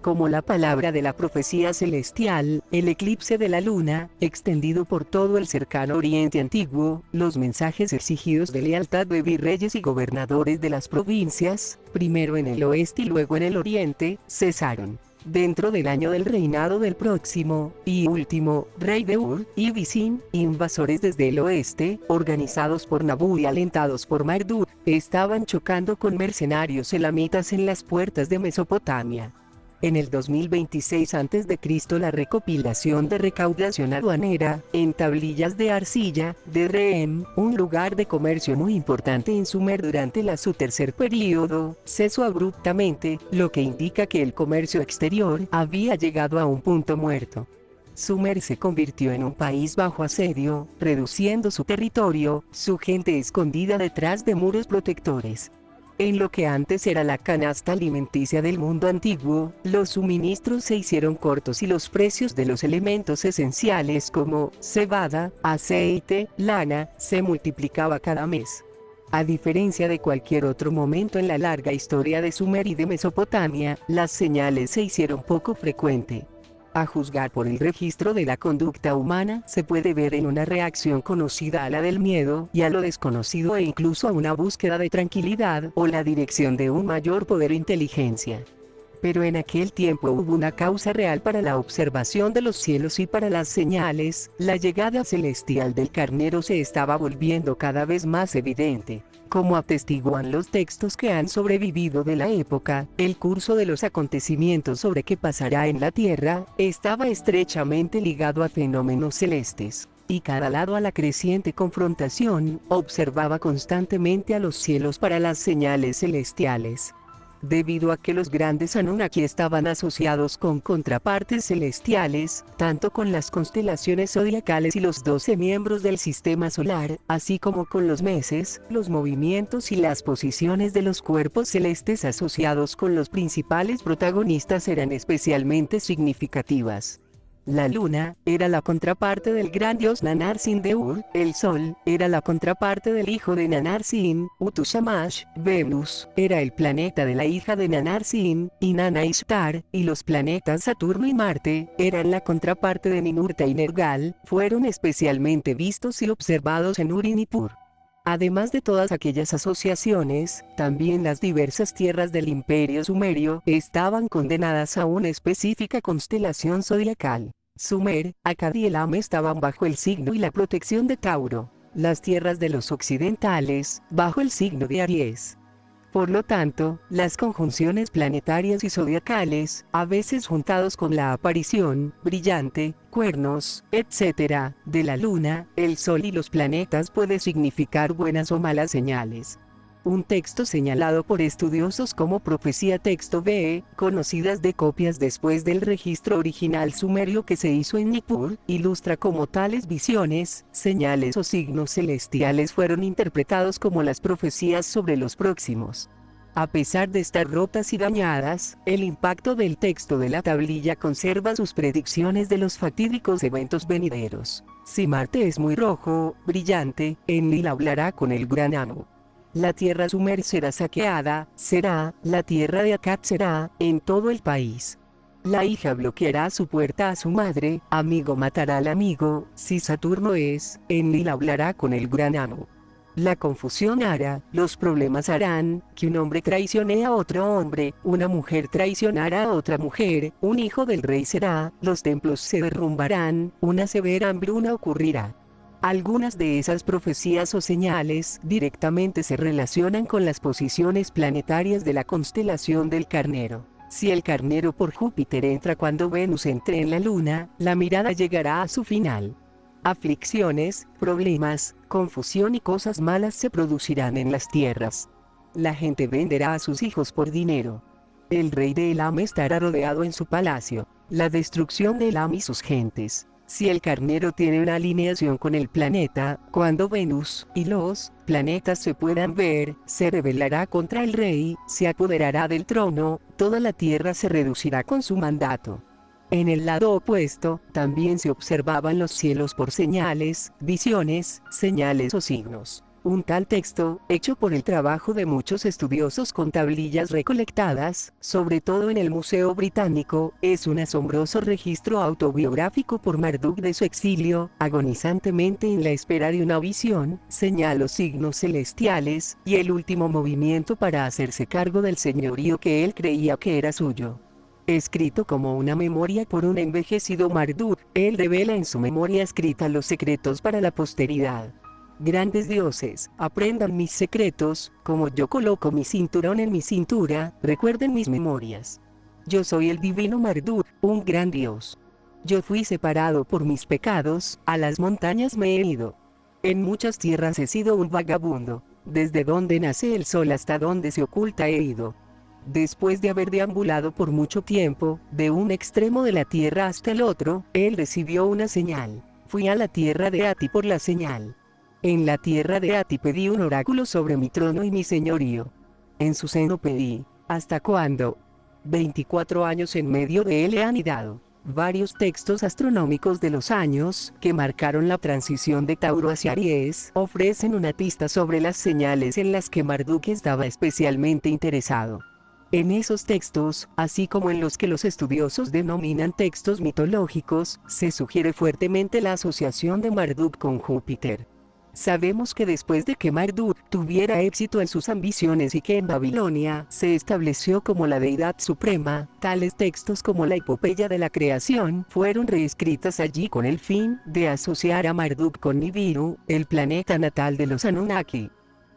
Como la palabra de la profecía celestial, el eclipse de la luna, extendido por todo el cercano Oriente Antiguo, los mensajes exigidos de lealtad de virreyes y gobernadores de las provincias, primero en el oeste y luego en el oriente, cesaron. Dentro del año del reinado del próximo, y último, rey de Ur, y Bisin, invasores desde el oeste, organizados por Nabu y alentados por Marduk, estaban chocando con mercenarios elamitas en las puertas de Mesopotamia. En el 2026 a.C. la recopilación de recaudación aduanera, en tablillas de arcilla, de Rehem, un lugar de comercio muy importante en Sumer durante su tercer período, cesó abruptamente, lo que indica que el comercio exterior había llegado a un punto muerto. Sumer se convirtió en un país bajo asedio, reduciendo su territorio, su gente escondida detrás de muros protectores. En lo que antes era la canasta alimenticia del mundo antiguo, los suministros se hicieron cortos y los precios de los elementos esenciales como cebada, aceite, lana, se multiplicaba cada mes. A diferencia de cualquier otro momento en la larga historia de Sumer y de Mesopotamia, las señales se hicieron poco frecuentes. A juzgar por el registro de la conducta humana, se puede ver en una reacción conocida a la del miedo y a lo desconocido e incluso a una búsqueda de tranquilidad o la dirección de un mayor poder o inteligencia. Pero en aquel tiempo hubo una causa real para la observación de los cielos y para las señales, la llegada celestial del carnero se estaba volviendo cada vez más evidente. Como atestiguan los textos que han sobrevivido de la época, el curso de los acontecimientos sobre qué pasará en la Tierra, estaba estrechamente ligado a fenómenos celestes, y cada lado a la creciente confrontación, observaba constantemente a los cielos para las señales celestiales. Debido a que los grandes Anunnaki estaban asociados con contrapartes celestiales, tanto con las constelaciones zodiacales y los 12 miembros del sistema solar, así como con los meses, los movimientos y las posiciones de los cuerpos celestes asociados con los principales protagonistas eran especialmente significativas. La luna era la contraparte del gran dios Nannar-Sin de Ur, el sol era la contraparte del hijo de Nannar-Sin, Utu-Shamash, Venus era el planeta de la hija de Nannar-Sin, Inanna-Ishtar, y los planetas Saturno y Marte eran la contraparte de Ninurta y Nergal, fueron especialmente vistos y observados en Ur y Nippur. Además de todas aquellas asociaciones, también las diversas tierras del imperio sumerio estaban condenadas a una específica constelación zodiacal. Sumer, Akkad y Elam estaban bajo el signo y la protección de Tauro, las tierras de los occidentales, bajo el signo de Aries. Por lo tanto, las conjunciones planetarias y zodiacales, a veces juntados con la aparición, brillante, cuernos, etc., de la luna, el sol y los planetas puede significar buenas o malas señales. Un texto señalado por estudiosos como Profecía Texto B, conocidas de copias después del registro original sumerio que se hizo en Nippur, ilustra cómo tales visiones, señales o signos celestiales fueron interpretados como las profecías sobre los próximos. A pesar de estar rotas y dañadas, el impacto del texto de la tablilla conserva sus predicciones de los fatídicos eventos venideros. Si Marte es muy rojo, brillante, Enlil hablará con el gran amo. La tierra Sumer será saqueada, la tierra de Akkad será, en todo el país. La hija bloqueará su puerta a su madre, amigo matará al amigo, si Saturno es, Enlil hablará con el gran amo. La confusión hará, los problemas harán, que un hombre traicione a otro hombre, una mujer traicionará a otra mujer, un hijo del rey será, los templos se derrumbarán, una severa hambruna ocurrirá. Algunas de esas profecías o señales directamente se relacionan con las posiciones planetarias de la constelación del Carnero. Si el Carnero por Júpiter entra cuando Venus entre en la Luna, la mirada llegará a su final. Aflicciones, problemas, confusión y cosas malas se producirán en las tierras. La gente venderá a sus hijos por dinero. El rey de Elam estará rodeado en su palacio. La destrucción de Elam y sus gentes. Si el Carnero tiene una alineación con el planeta, cuando Venus y los planetas se puedan ver, se rebelará contra el rey, se apoderará del trono, toda la tierra se reducirá con su mandato. En el lado opuesto, también se observaban los cielos por señales, visiones, señales o signos. Un tal texto, hecho por el trabajo de muchos estudiosos con tablillas recolectadas, sobre todo en el Museo Británico, es un asombroso registro autobiográfico por Marduk de su exilio, agonizantemente en la espera de una visión, señal o signos celestiales, y el último movimiento para hacerse cargo del señorío que él creía que era suyo. Escrito como una memoria por un envejecido Marduk, él revela en su memoria escrita los secretos para la posteridad. Grandes dioses, aprendan mis secretos, como yo coloco mi cinturón en mi cintura, recuerden mis memorias. Yo soy el divino Marduk, un gran dios. Yo fui separado por mis pecados, a las montañas me he ido. En muchas tierras he sido un vagabundo, desde donde nace el sol hasta donde se oculta he ido. Después de haber deambulado por mucho tiempo, de un extremo de la tierra hasta el otro, él recibió una señal. Fui a la tierra de Ati por la señal. En la tierra de Ati pedí un oráculo sobre mi trono y mi señorío. En su seno pedí, ¿hasta cuándo? 24 años en medio de él he anidado. Varios textos astronómicos de los años, que marcaron la transición de Tauro hacia Aries, ofrecen una pista sobre las señales en las que Marduk estaba especialmente interesado. En esos textos, así como en los que los estudiosos denominan textos mitológicos, se sugiere fuertemente la asociación de Marduk con Júpiter. Sabemos que después de que Marduk tuviera éxito en sus ambiciones y que en Babilonia se estableció como la deidad suprema, tales textos como la epopeya de la creación fueron reescritas allí con el fin de asociar a Marduk con Nibiru, el planeta natal de los Anunnaki.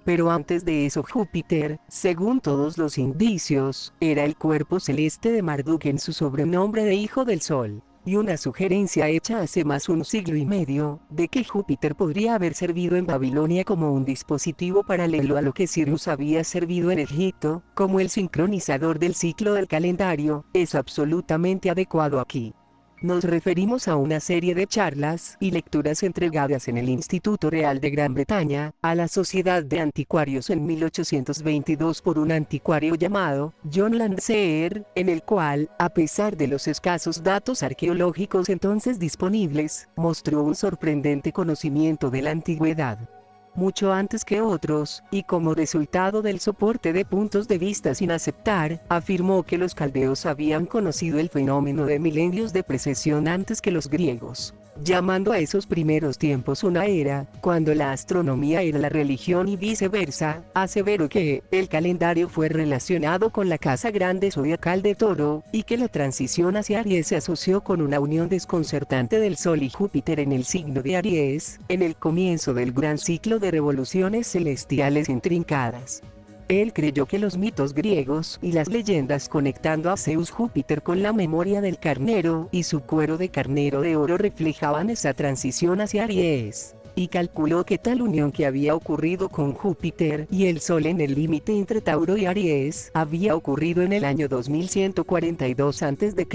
Pero antes de eso Júpiter, según todos los indicios, era el cuerpo celeste de Marduk en su sobrenombre de Hijo del Sol. Y una sugerencia hecha hace más un siglo y medio, de que Júpiter podría haber servido en Babilonia como un dispositivo paralelo a lo que Sirius había servido en Egipto, como el sincronizador del ciclo del calendario, es absolutamente adecuado aquí. Nos referimos a una serie de charlas y lecturas entregadas en el Instituto Real de Gran Bretaña, a la Sociedad de Anticuarios en 1822 por un anticuario llamado John Landseer, en el cual, a pesar de los escasos datos arqueológicos entonces disponibles, mostró un sorprendente conocimiento de la antigüedad. Mucho antes que otros, y como resultado del soporte de puntos de vista sin aceptar, afirmó que los caldeos habían conocido el fenómeno de milenios de precesión antes que los griegos, llamando a esos primeros tiempos una era, cuando la astronomía era la religión y viceversa. Aseveró que el calendario fue relacionado con la casa grande zodiacal de Toro, y que la transición hacia Aries se asoció con una unión desconcertante del Sol y Júpiter en el signo de Aries, en el comienzo del gran ciclo de revoluciones celestiales intrincadas. Él creyó que los mitos griegos y las leyendas conectando a Zeus Júpiter con la memoria del carnero y su cuero de carnero de oro reflejaban esa transición hacia Aries, y calculó que tal unión que había ocurrido con Júpiter y el Sol en el límite entre Tauro y Aries había ocurrido en el año 2142 a.C.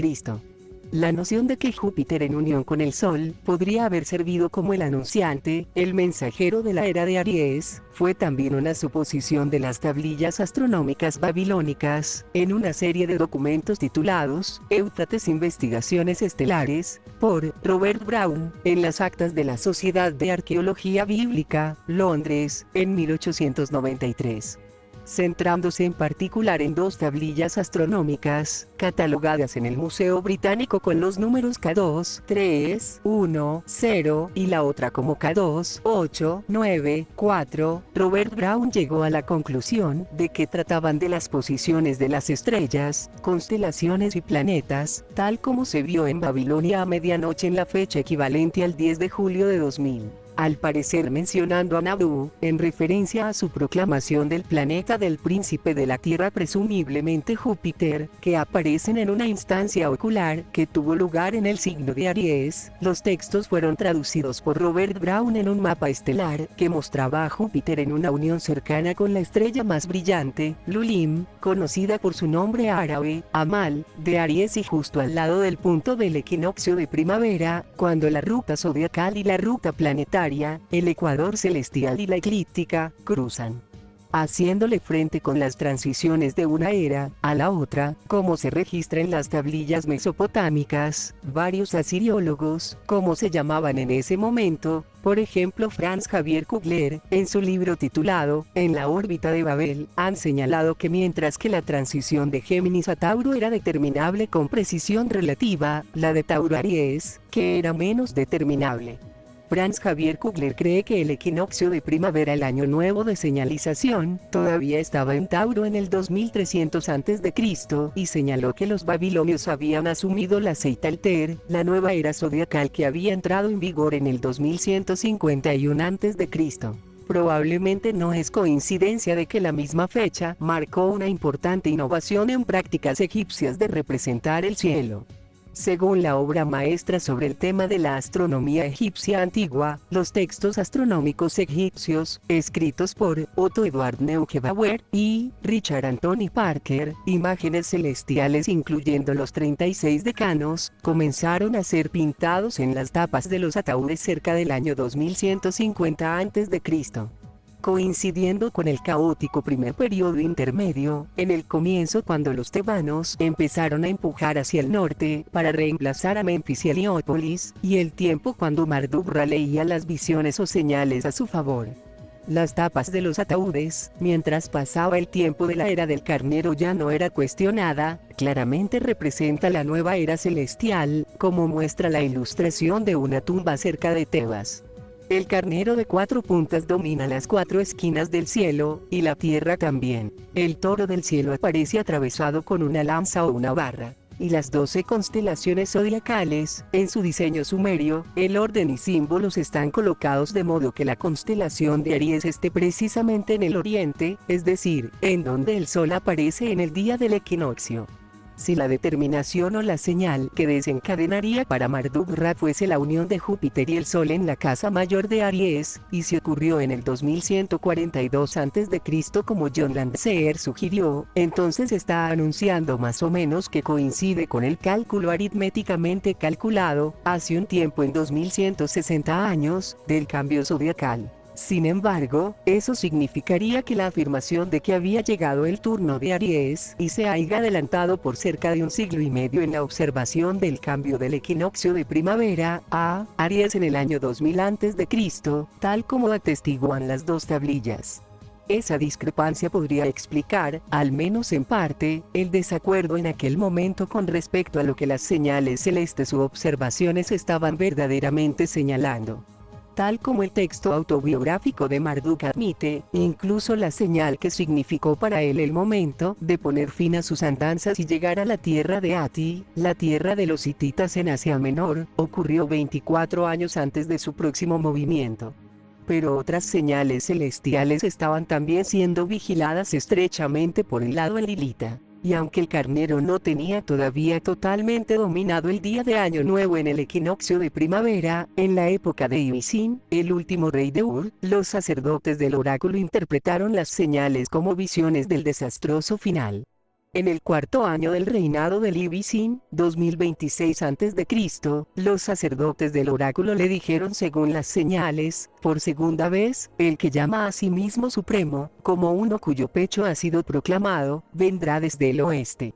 La noción de que Júpiter en unión con el Sol podría haber servido como el anunciante, el mensajero de la era de Aries, fue también una suposición de las tablillas astronómicas babilónicas, en una serie de documentos titulados Éufrates Investigaciones Estelares, por Robert Brown, en las actas de la Sociedad de Arqueología Bíblica, Londres, en 1893. centrándose en particular en dos tablillas astronómicas, catalogadas en el Museo Británico con los números K2, 3, 1, 0 y la otra como K2, 8, 9, 4. Robert Brown llegó a la conclusión de que trataban de las posiciones de las estrellas, constelaciones y planetas, tal como se vio en Babilonia a medianoche en la fecha equivalente al 10 de julio de 2000. Al parecer mencionando a Nabu, en referencia a su proclamación del planeta del príncipe de la Tierra, presumiblemente Júpiter, que aparecen en una instancia ocular que tuvo lugar en el signo de Aries. Los textos fueron traducidos por Robert Brown en un mapa estelar que mostraba a Júpiter en una unión cercana con la estrella más brillante, Lulim, conocida por su nombre árabe, Amal, de Aries, y justo al lado del punto del equinoccio de primavera, cuando la ruta zodiacal y la ruta planetaria, el ecuador celestial y la eclíptica, cruzan, haciéndole frente con las transiciones de una era a la otra, como se registra en las tablillas mesopotámicas. Varios asiriólogos, como se llamaban en ese momento, por ejemplo Franz Xavier Kugler, en su libro titulado En la órbita de Babel, han señalado que mientras que la transición de Géminis a Tauro era determinable con precisión relativa, la de Tauro a Aries, que era menos determinable. Franz Xavier Kugler cree que el equinoccio de primavera, el año nuevo de señalización, todavía estaba en Tauro en el 2300 a.C. y señaló que los babilonios habían asumido la Seitalter, la nueva era zodiacal que había entrado en vigor en el 2151 a.C. Probablemente no es coincidencia de que la misma fecha marcó una importante innovación en prácticas egipcias de representar el cielo. Según la obra maestra sobre el tema de la astronomía egipcia antigua, los textos astronómicos egipcios, escritos por Otto Eduard Neugebauer y Richard Anthony Parker, imágenes celestiales incluyendo los 36 decanos, comenzaron a ser pintados en las tapas de los ataúdes cerca del año 2150 a.C. coincidiendo con el caótico primer periodo intermedio, en el comienzo cuando los tebanos empezaron a empujar hacia el norte para reemplazar a Memphis y Heliópolis, y el tiempo cuando Marduk-Ra leía las visiones o señales a su favor. Las tapas de los ataúdes, mientras pasaba el tiempo de la era del carnero, ya no era cuestionada, claramente representa la nueva era celestial, como muestra la ilustración de una tumba cerca de Tebas. El carnero de 4 puntas domina las 4 esquinas del cielo, y la tierra también. El toro del cielo aparece atravesado con una lanza o una barra. Y las 12 constelaciones zodiacales, en su diseño sumerio, el orden y símbolos están colocados de modo que la constelación de Aries esté precisamente en el oriente, es decir, en donde el sol aparece en el día del equinoccio. Si la determinación o la señal que desencadenaría para Marduk-Ra fuese la unión de Júpiter y el Sol en la casa mayor de Aries, y si ocurrió en el 2142 a.C. como John Landseer sugirió, entonces está anunciando más o menos que coincide con el cálculo aritméticamente calculado, hace un tiempo en 2160 años, del cambio zodiacal. Sin embargo, eso significaría que la afirmación de que había llegado el turno de Aries y se haya adelantado por cerca de un siglo y medio en la observación del cambio del equinoccio de primavera a Aries en el año 2000 a.C., tal como atestiguan las dos tablillas. Esa discrepancia podría explicar, al menos en parte, el desacuerdo en aquel momento con respecto a lo que las señales celestes u observaciones estaban verdaderamente señalando. Tal como el texto autobiográfico de Marduk admite, incluso la señal que significó para él el momento de poner fin a sus andanzas y llegar a la tierra de Ati, la tierra de los hititas en Asia Menor, ocurrió 24 años antes de su próximo movimiento. Pero otras señales celestiales estaban también siendo vigiladas estrechamente por el lado elilita. Y aunque el carnero no tenía todavía totalmente dominado el día de Año Nuevo en el equinoccio de primavera, en la época de Ibisin, el último rey de Ur, los sacerdotes del oráculo interpretaron las señales como visiones del desastroso final. En el cuarto año del reinado de Ibisin, 2026 a.C., los sacerdotes del oráculo le dijeron según las señales, por segunda vez, el que llama a sí mismo supremo, como uno cuyo pecho ha sido proclamado, vendrá desde el oeste.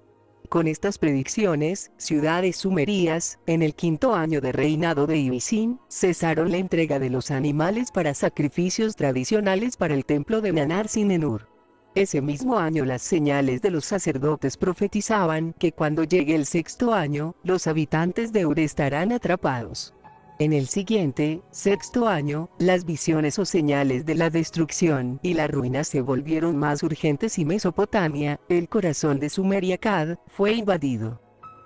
Con estas predicciones, ciudades sumerías, en el quinto año de reinado de Ibisin, cesaron la entrega de los animales para sacrificios tradicionales para el templo de Nanar-Sin-Enur. Ese mismo año las señales de los sacerdotes profetizaban que cuando llegue el sexto año, los habitantes de Ur estarán atrapados. En el siguiente, sexto año, las visiones o señales de la destrucción y la ruina se volvieron más urgentes y Mesopotamia, el corazón de Sumeria-Akkad, fue invadido.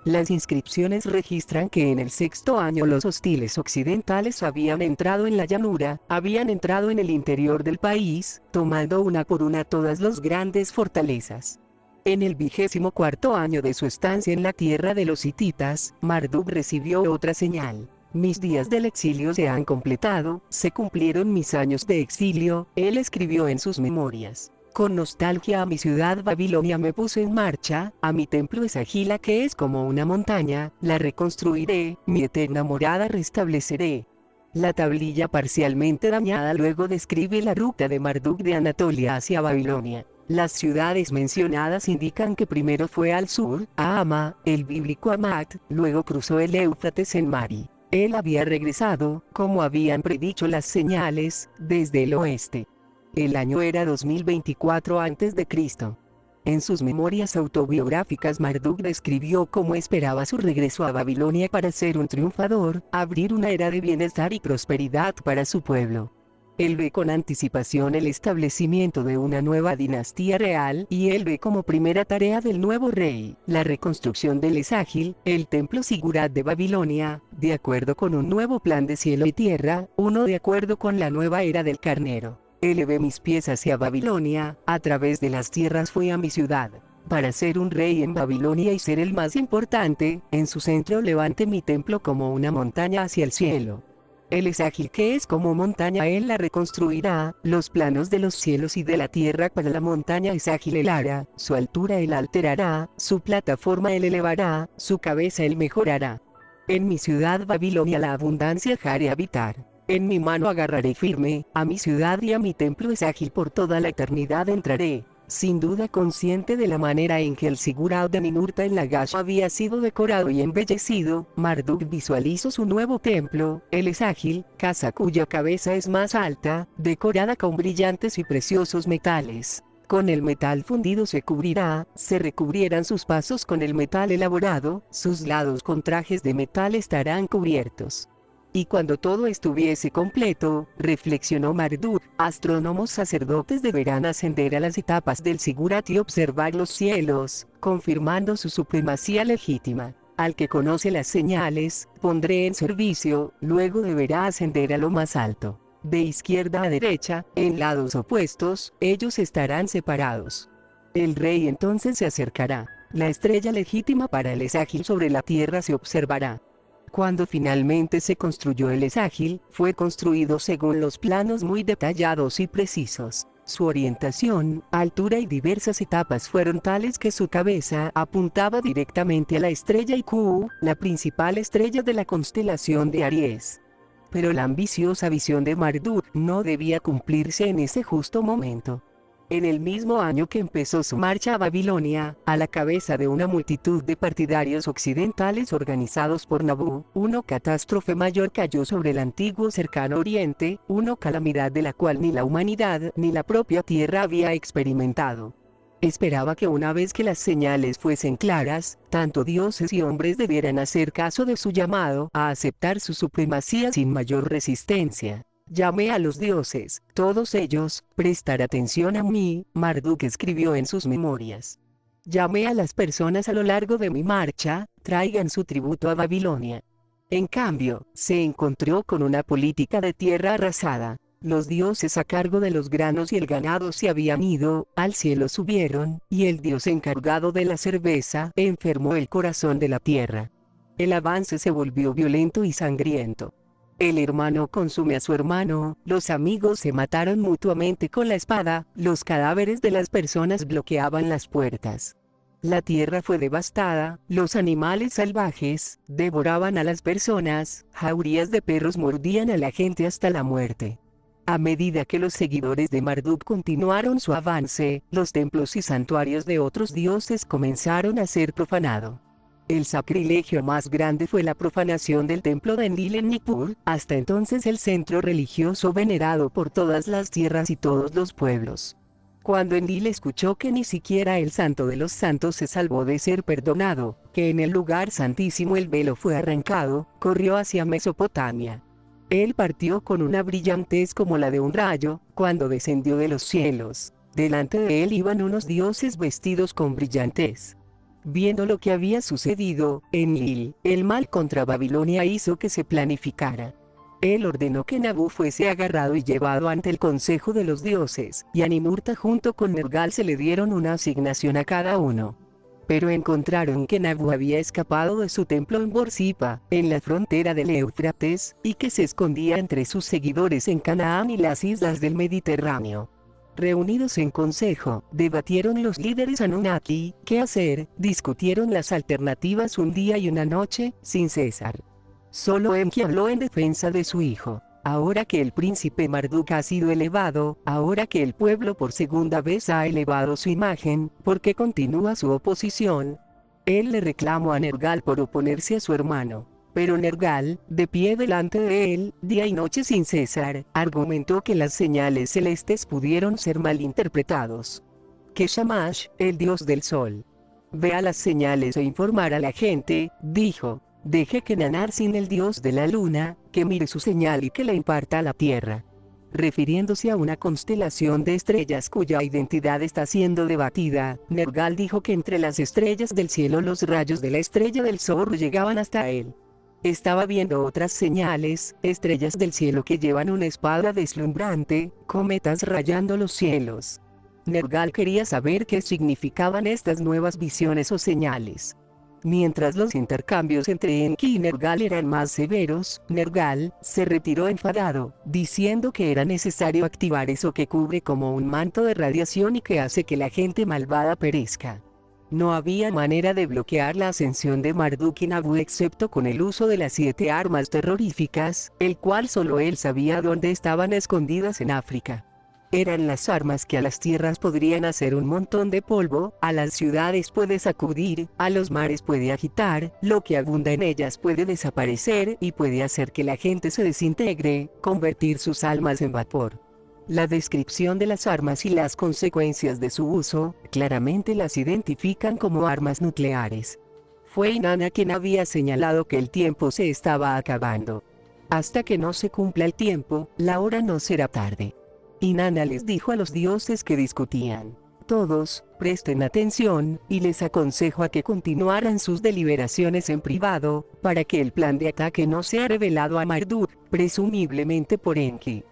Las inscripciones registran que en el sexto año los hostiles occidentales habían entrado en la llanura, habían entrado en el interior del país, tomando una por una todas las grandes fortalezas. En el 24º año de su estancia en la tierra de los hititas, Marduk recibió otra señal. Mis días del exilio se han completado, se cumplieron mis años de exilio, él escribió en sus memorias. Con nostalgia a mi ciudad Babilonia me puse en marcha, a mi templo Esagila que es como una montaña, la reconstruiré, mi eterna morada restableceré. La tablilla parcialmente dañada luego describe la ruta de Marduk de Anatolia hacia Babilonia. Las ciudades mencionadas indican que primero fue al sur, a Hama, el bíblico Hamat, luego cruzó el Éufrates en Mari. Él había regresado, como habían predicho las señales, desde el oeste. El año era 2024 a.C. En sus memorias autobiográficas Marduk describió cómo esperaba su regreso a Babilonia para ser un triunfador, abrir una era de bienestar y prosperidad para su pueblo. Él ve con anticipación el establecimiento de una nueva dinastía real y él ve como primera tarea del nuevo rey, la reconstrucción del Esagil, el templo Sigurat de Babilonia, de acuerdo con un nuevo plan de cielo y tierra, uno de acuerdo con la nueva era del carnero. Elevé mis pies hacia Babilonia, a través de las tierras fui a mi ciudad. Para ser un rey en Babilonia y ser el más importante, en su centro levante mi templo como una montaña hacia el cielo. El Esagil que es como montaña él la reconstruirá, los planos de los cielos y de la tierra para la montaña Esagil él hará, su altura él alterará, su plataforma él elevará, su cabeza él mejorará. En mi ciudad Babilonia la abundancia haré habitar. En mi mano agarraré firme, a mi ciudad y a mi templo Esagil por toda la eternidad entraré. Sin duda consciente de la manera en que el Sigurat de Ninurta en Lagash había sido decorado y embellecido, Marduk visualizó su nuevo templo, el Esagil, casa cuya cabeza es más alta, decorada con brillantes y preciosos metales. Con el metal fundido se cubrirá, se recubrieran sus pasos con el metal elaborado, sus lados con trajes de metal estarán cubiertos. Y cuando todo estuviese completo, reflexionó Marduk, astrónomos sacerdotes deberán ascender a las etapas del Sigurat y observar los cielos, confirmando su supremacía legítima. Al que conoce las señales, pondré en servicio, luego deberá ascender a lo más alto. De izquierda a derecha, en lados opuestos, ellos estarán separados. El rey entonces se acercará. La estrella legítima para el Esagil sobre la tierra se observará. Cuando finalmente se construyó el Esagil, fue construido según los planos muy detallados y precisos. Su orientación, altura y diversas etapas fueron tales que su cabeza apuntaba directamente a la estrella Iku, la principal estrella de la constelación de Aries. Pero la ambiciosa visión de Marduk no debía cumplirse en ese justo momento. En el mismo año que empezó su marcha a Babilonia, a la cabeza de una multitud de partidarios occidentales organizados por Nabu, una catástrofe mayor cayó sobre el antiguo cercano oriente, una calamidad de la cual ni la humanidad ni la propia tierra había experimentado. Esperaba que una vez que las señales fuesen claras, tanto dioses y hombres debieran hacer caso de su llamado a aceptar su supremacía sin mayor resistencia. Llamé a los dioses, todos ellos, prestar atención a mí, Marduk escribió en sus memorias. Llamé a las personas a lo largo de mi marcha, traigan su tributo a Babilonia. En cambio, se encontró con una política de tierra arrasada. Los dioses a cargo de los granos y el ganado se habían ido, al cielo subieron, y el dios encargado de la cerveza enfermó el corazón de la tierra. El avance se volvió violento y sangriento. El hermano consume a su hermano, los amigos se mataron mutuamente con la espada, los cadáveres de las personas bloqueaban las puertas. La tierra fue devastada, los animales salvajes devoraban a las personas, jaurías de perros mordían a la gente hasta la muerte. A medida que los seguidores de Marduk continuaron su avance, los templos y santuarios de otros dioses comenzaron a ser profanados. El sacrilegio más grande fue la profanación del templo de Enlil en Nippur, hasta entonces el centro religioso venerado por todas las tierras y todos los pueblos. Cuando Enlil escuchó que ni siquiera el Santo de los Santos se salvó de ser perdonado, que en el lugar santísimo el velo fue arrancado, corrió hacia Mesopotamia. Él partió con una brillantez como la de un rayo, cuando descendió de los cielos. Delante de él iban unos dioses vestidos con brillantez. Viendo lo que había sucedido, Enlil, el mal contra Babilonia hizo que se planificara. Él ordenó que Nabú fuese agarrado y llevado ante el consejo de los dioses, y a Ninurta junto con Nergal se le dieron una asignación a cada uno. Pero encontraron que Nabú había escapado de su templo en Borsipa, en la frontera del Éufrates, y que se escondía entre sus seguidores en Canaán y las islas del Mediterráneo. Reunidos en consejo, debatieron los líderes Anunnaki qué hacer, discutieron las alternativas un día y una noche, sin cesar. Solo Enki habló en defensa de su hijo. Ahora que el príncipe Marduk ha sido elevado, ahora que el pueblo por segunda vez ha elevado su imagen, ¿por qué continúa su oposición? Él le reclamó a Nergal por oponerse a su hermano. Pero Nergal, de pie delante de él, día y noche sin cesar, argumentó que las señales celestes pudieron ser malinterpretados. Que Shamash, el dios del sol, vea las señales e informar a la gente, dijo. Deje que Nanarsin, el dios de la luna, que mire su señal y que la imparta a la tierra. Refiriéndose a una constelación de estrellas cuya identidad está siendo debatida, Nergal dijo que entre las estrellas del cielo los rayos de la estrella del zorro llegaban hasta él. Estaba viendo otras señales, estrellas del cielo que llevan una espada deslumbrante, cometas rayando los cielos. Nergal quería saber qué significaban estas nuevas visiones o señales. Mientras los intercambios entre Enki y Nergal eran más severos, Nergal se retiró enfadado, diciendo que era necesario activar eso que cubre como un manto de radiación y que hace que la gente malvada perezca. No había manera de bloquear la ascensión de Marduk y Nabú excepto con el uso de las 7 armas terroríficas, el cual solo él sabía dónde estaban escondidas en África. Eran las armas que a las tierras podrían hacer un montón de polvo, a las ciudades puede sacudir, a los mares puede agitar, lo que abunda en ellas puede desaparecer y puede hacer que la gente se desintegre, convertir sus almas en vapor. La descripción de las armas y las consecuencias de su uso, claramente las identifican como armas nucleares. Fue Inanna quien había señalado que el tiempo se estaba acabando. Hasta que no se cumpla el tiempo, la hora no será tarde. Inanna les dijo a los dioses que discutían. Todos, presten atención, y les aconsejo a que continuaran sus deliberaciones en privado, para que el plan de ataque no sea revelado a Marduk, presumiblemente por Enki.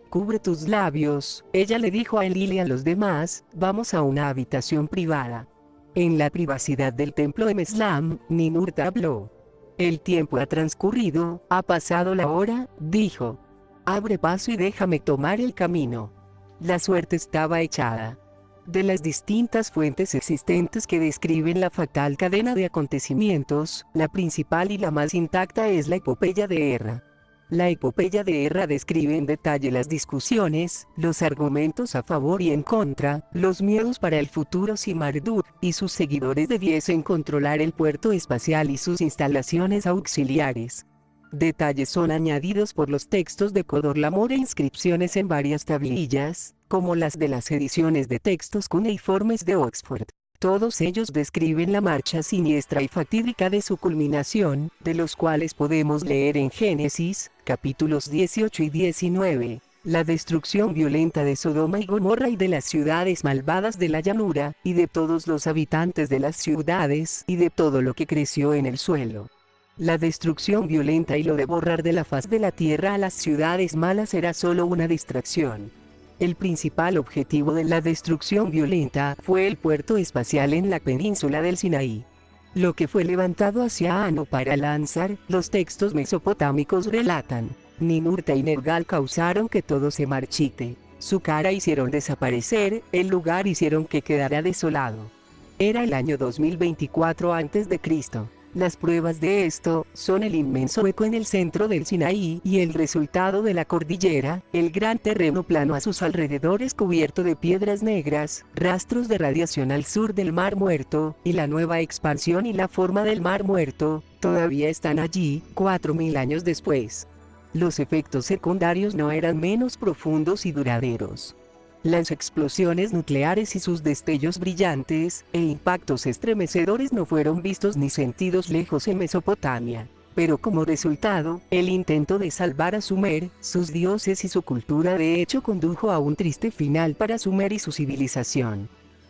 Cubre tus labios, ella le dijo a Enlil y a los demás, vamos a una habitación privada. En la privacidad del templo de Meslam, Ninurta habló. El tiempo ha transcurrido, ha pasado la hora, dijo. Abre paso y déjame tomar el camino. La suerte estaba echada. De las distintas fuentes existentes que describen la fatal cadena de acontecimientos, la principal y la más intacta es la epopeya de Erra. La epopeya de Erra describe en detalle las discusiones, los argumentos a favor y en contra, los miedos para el futuro si Marduk y sus seguidores debiesen controlar el puerto espacial y sus instalaciones auxiliares. Detalles son añadidos por los textos de Codorlamor e inscripciones en varias tablillas, como las de las ediciones de textos cuneiformes de Oxford. Todos ellos describen la marcha siniestra y fatídica de su culminación, de los cuales podemos leer en Génesis, capítulos 18 y 19, la destrucción violenta de Sodoma y Gomorra y de las ciudades malvadas de la llanura, y de todos los habitantes de las ciudades, y de todo lo que creció en el suelo. La destrucción violenta y lo de borrar de la faz de la tierra a las ciudades malas era solo una distracción. El principal objetivo de la destrucción violenta fue el puerto espacial en la península del Sinaí. Lo que fue levantado hacia Anu para lanzar, los textos mesopotámicos relatan. Ninurta y Nergal causaron que todo se marchite. Su cara hicieron desaparecer, el lugar hicieron que quedara desolado. Era el año 2024 a.C. Las pruebas de esto son el inmenso hueco en el centro del Sinaí y el resultado de la cordillera, el gran terreno plano a sus alrededores cubierto de piedras negras, rastros de radiación al sur del Mar Muerto, y la nueva expansión y la forma del Mar Muerto, todavía están allí, 4000 años después. Los efectos secundarios no eran menos profundos y duraderos. Las explosiones nucleares y sus destellos brillantes e impactos estremecedores no fueron vistos ni sentidos lejos en Mesopotamia. Pero como resultado, el intento de salvar a Sumer, sus dioses y su cultura de hecho condujo a un triste final para Sumer y su civilización.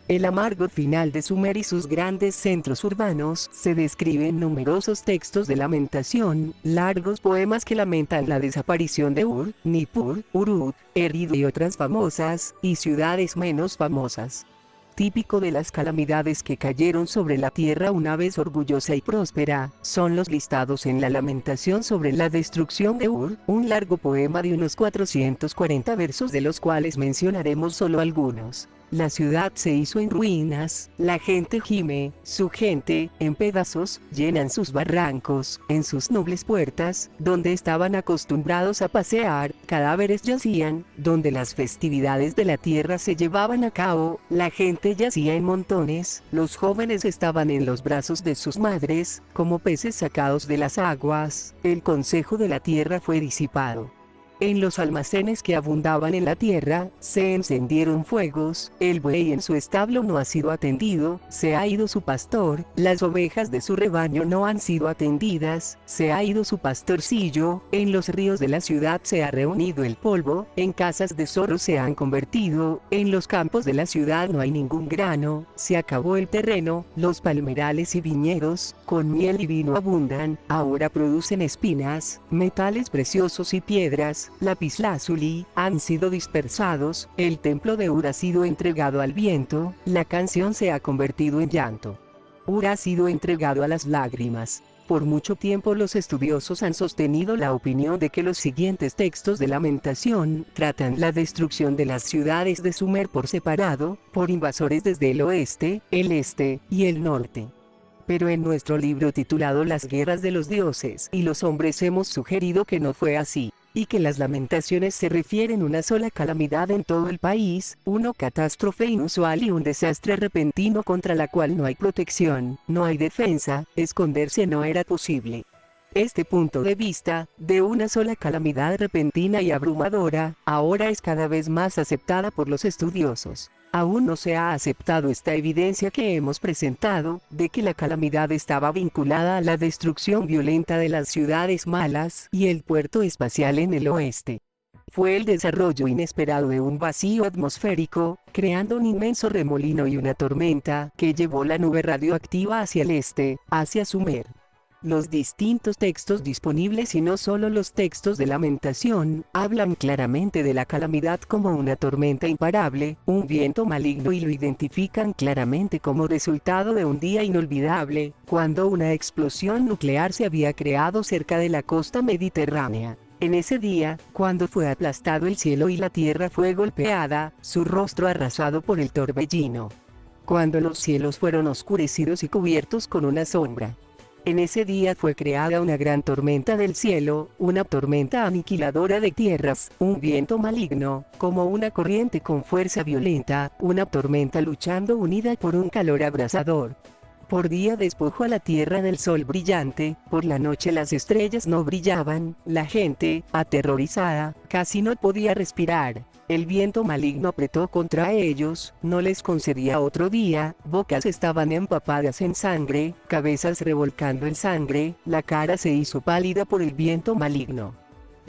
El amargo final de Sumer y sus grandes centros urbanos se describe en numerosos textos de lamentación, largos poemas que lamentan la desaparición de Ur, Nippur, Uruk, Eridu y otras famosas, y ciudades menos famosas. Típico de las calamidades que cayeron sobre la tierra una vez orgullosa y próspera, son los listados en la lamentación sobre la destrucción de Ur, un largo poema de unos 440 versos de los cuales mencionaremos solo algunos. La ciudad se hizo en ruinas, la gente gime, su gente, en pedazos, llenan sus barrancos, en sus nobles puertas, donde estaban acostumbrados a pasear, cadáveres yacían, donde las festividades de la tierra se llevaban a cabo, la gente yacía en montones, los jóvenes estaban en los brazos de sus madres, como peces sacados de las aguas, el consejo de la tierra fue disipado. En los almacenes que abundaban en la tierra, se encendieron fuegos, el buey en su establo no ha sido atendido, se ha ido su pastor, las ovejas de su rebaño no han sido atendidas, se ha ido su pastorcillo, en los ríos de la ciudad se ha reunido el polvo, en casas de zorros se han convertido, en los campos de la ciudad no hay ningún grano, se acabó el terreno, los palmerales y viñedos, con miel y vino abundan, ahora producen espinas, metales preciosos y piedras, lapislázuli, han sido dispersados, el templo de Ur ha sido entregado al viento, la canción se ha convertido en llanto. Ur ha sido entregado a las lágrimas. Por mucho tiempo los estudiosos han sostenido la opinión de que los siguientes textos de lamentación tratan la destrucción de las ciudades de Sumer por separado, por invasores desde el oeste, el este y el norte. Pero en nuestro libro titulado Las guerras de los dioses y los hombres hemos sugerido que no fue así, y que las lamentaciones se refieren a una sola calamidad en todo el país, una catástrofe inusual y un desastre repentino contra la cual no hay protección, no hay defensa, esconderse no era posible. Este punto de vista, de una sola calamidad repentina y abrumadora, ahora es cada vez más aceptada por los estudiosos. Aún no se ha aceptado esta evidencia que hemos presentado, de que la calamidad estaba vinculada a la destrucción violenta de las ciudades malas y el puerto espacial en el oeste. Fue el desarrollo inesperado de un vacío atmosférico, creando un inmenso remolino y una tormenta que llevó la nube radioactiva hacia el este, hacia Sumer. Los distintos textos disponibles y no solo los textos de lamentación, hablan claramente de la calamidad como una tormenta imparable, un viento maligno y lo identifican claramente como resultado de un día inolvidable, cuando una explosión nuclear se había creado cerca de la costa mediterránea. En ese día, cuando fue aplastado el cielo y la tierra fue golpeada, su rostro arrasado por el torbellino. Cuando los cielos fueron oscurecidos y cubiertos con una sombra. En ese día fue creada una gran tormenta del cielo, una tormenta aniquiladora de tierras, un viento maligno, como una corriente con fuerza violenta, una tormenta luchando unida por un calor abrasador. Por día despojó a la tierra del sol brillante, por la noche las estrellas no brillaban, la gente, aterrorizada, casi no podía respirar. El viento maligno apretó contra ellos, no les concedía otro día, bocas estaban empapadas en sangre, cabezas revolcando en sangre, la cara se hizo pálida por el viento maligno.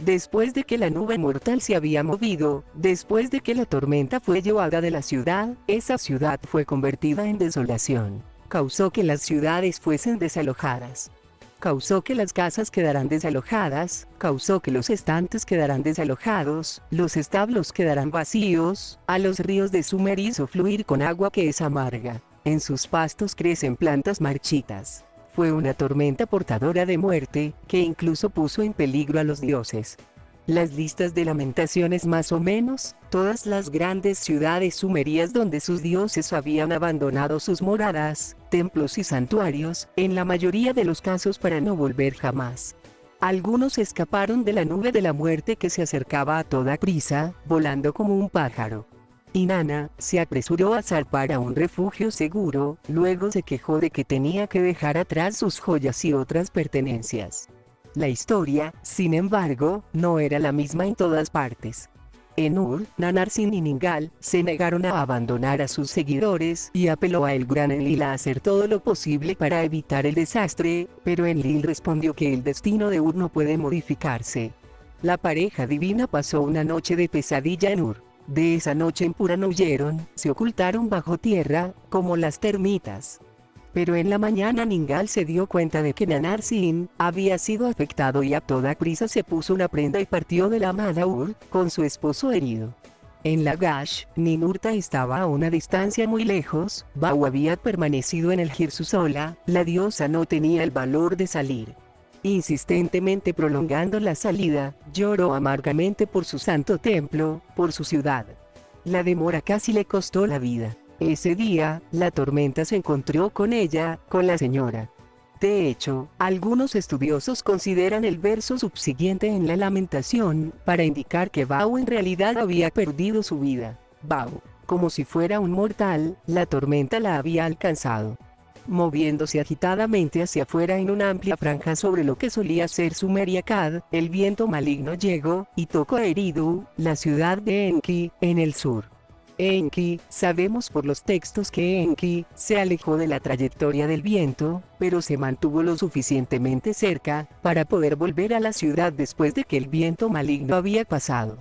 Después de que la nube mortal se había movido, después de que la tormenta fue llevada de la ciudad, esa ciudad fue convertida en desolación. Causó que las ciudades fuesen desalojadas. Causó que las casas quedaran desalojadas, causó que los estantes quedaran desalojados, los establos quedaran vacíos, a los ríos de Sumer hizo fluir con agua que es amarga. En sus pastos crecen plantas marchitas. Fue una tormenta portadora de muerte, que incluso puso en peligro a los dioses. Las listas de lamentaciones más o menos, todas las grandes ciudades sumerias donde sus dioses habían abandonado sus moradas, templos y santuarios, en la mayoría de los casos para no volver jamás. Algunos escaparon de la nube de la muerte que se acercaba a toda prisa, volando como un pájaro. Inanna se apresuró a zarpar a un refugio seguro, luego se quejó de que tenía que dejar atrás sus joyas y otras pertenencias. La historia, sin embargo, no era la misma en todas partes. En Ur, Nannar-Sin y Ningal se negaron a abandonar a sus seguidores y apeló a el gran Enlil a hacer todo lo posible para evitar el desastre, pero Enlil respondió que el destino de Ur no puede modificarse. La pareja divina pasó una noche de pesadilla en Ur. De esa noche en Puran huyeron, se ocultaron bajo tierra, como las termitas. Pero en la mañana Ningal se dio cuenta de que Nannar-Sin había sido afectado y a toda prisa se puso una prenda y partió de la amada Ur, con su esposo herido. En Lagash, Ninurta estaba a una distancia muy lejos, Bau había permanecido en el Girsu sola, la diosa no tenía el valor de salir. Insistentemente prolongando la salida, lloró amargamente por su santo templo, por su ciudad. La demora casi le costó la vida. Ese día, la tormenta se encontró con ella, con la señora. De hecho, algunos estudiosos consideran el verso subsiguiente en la lamentación, para indicar que Bau en realidad había perdido su vida. Bau, como si fuera un mortal, la tormenta la había alcanzado. Moviéndose agitadamente hacia afuera en una amplia franja sobre lo que solía ser Sumeria-Kad, el viento maligno llegó, y tocó a Eridu, la ciudad de Enki, en el sur. Enki, sabemos por los textos que Enki se alejó de la trayectoria del viento, pero se mantuvo lo suficientemente cerca para poder volver a la ciudad después de que el viento maligno había pasado.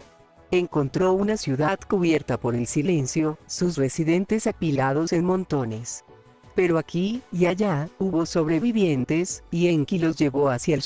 Encontró una ciudad cubierta por el silencio, sus residentes apilados en montones. Pero aquí y allá hubo sobrevivientes, y Enki los llevó hacia el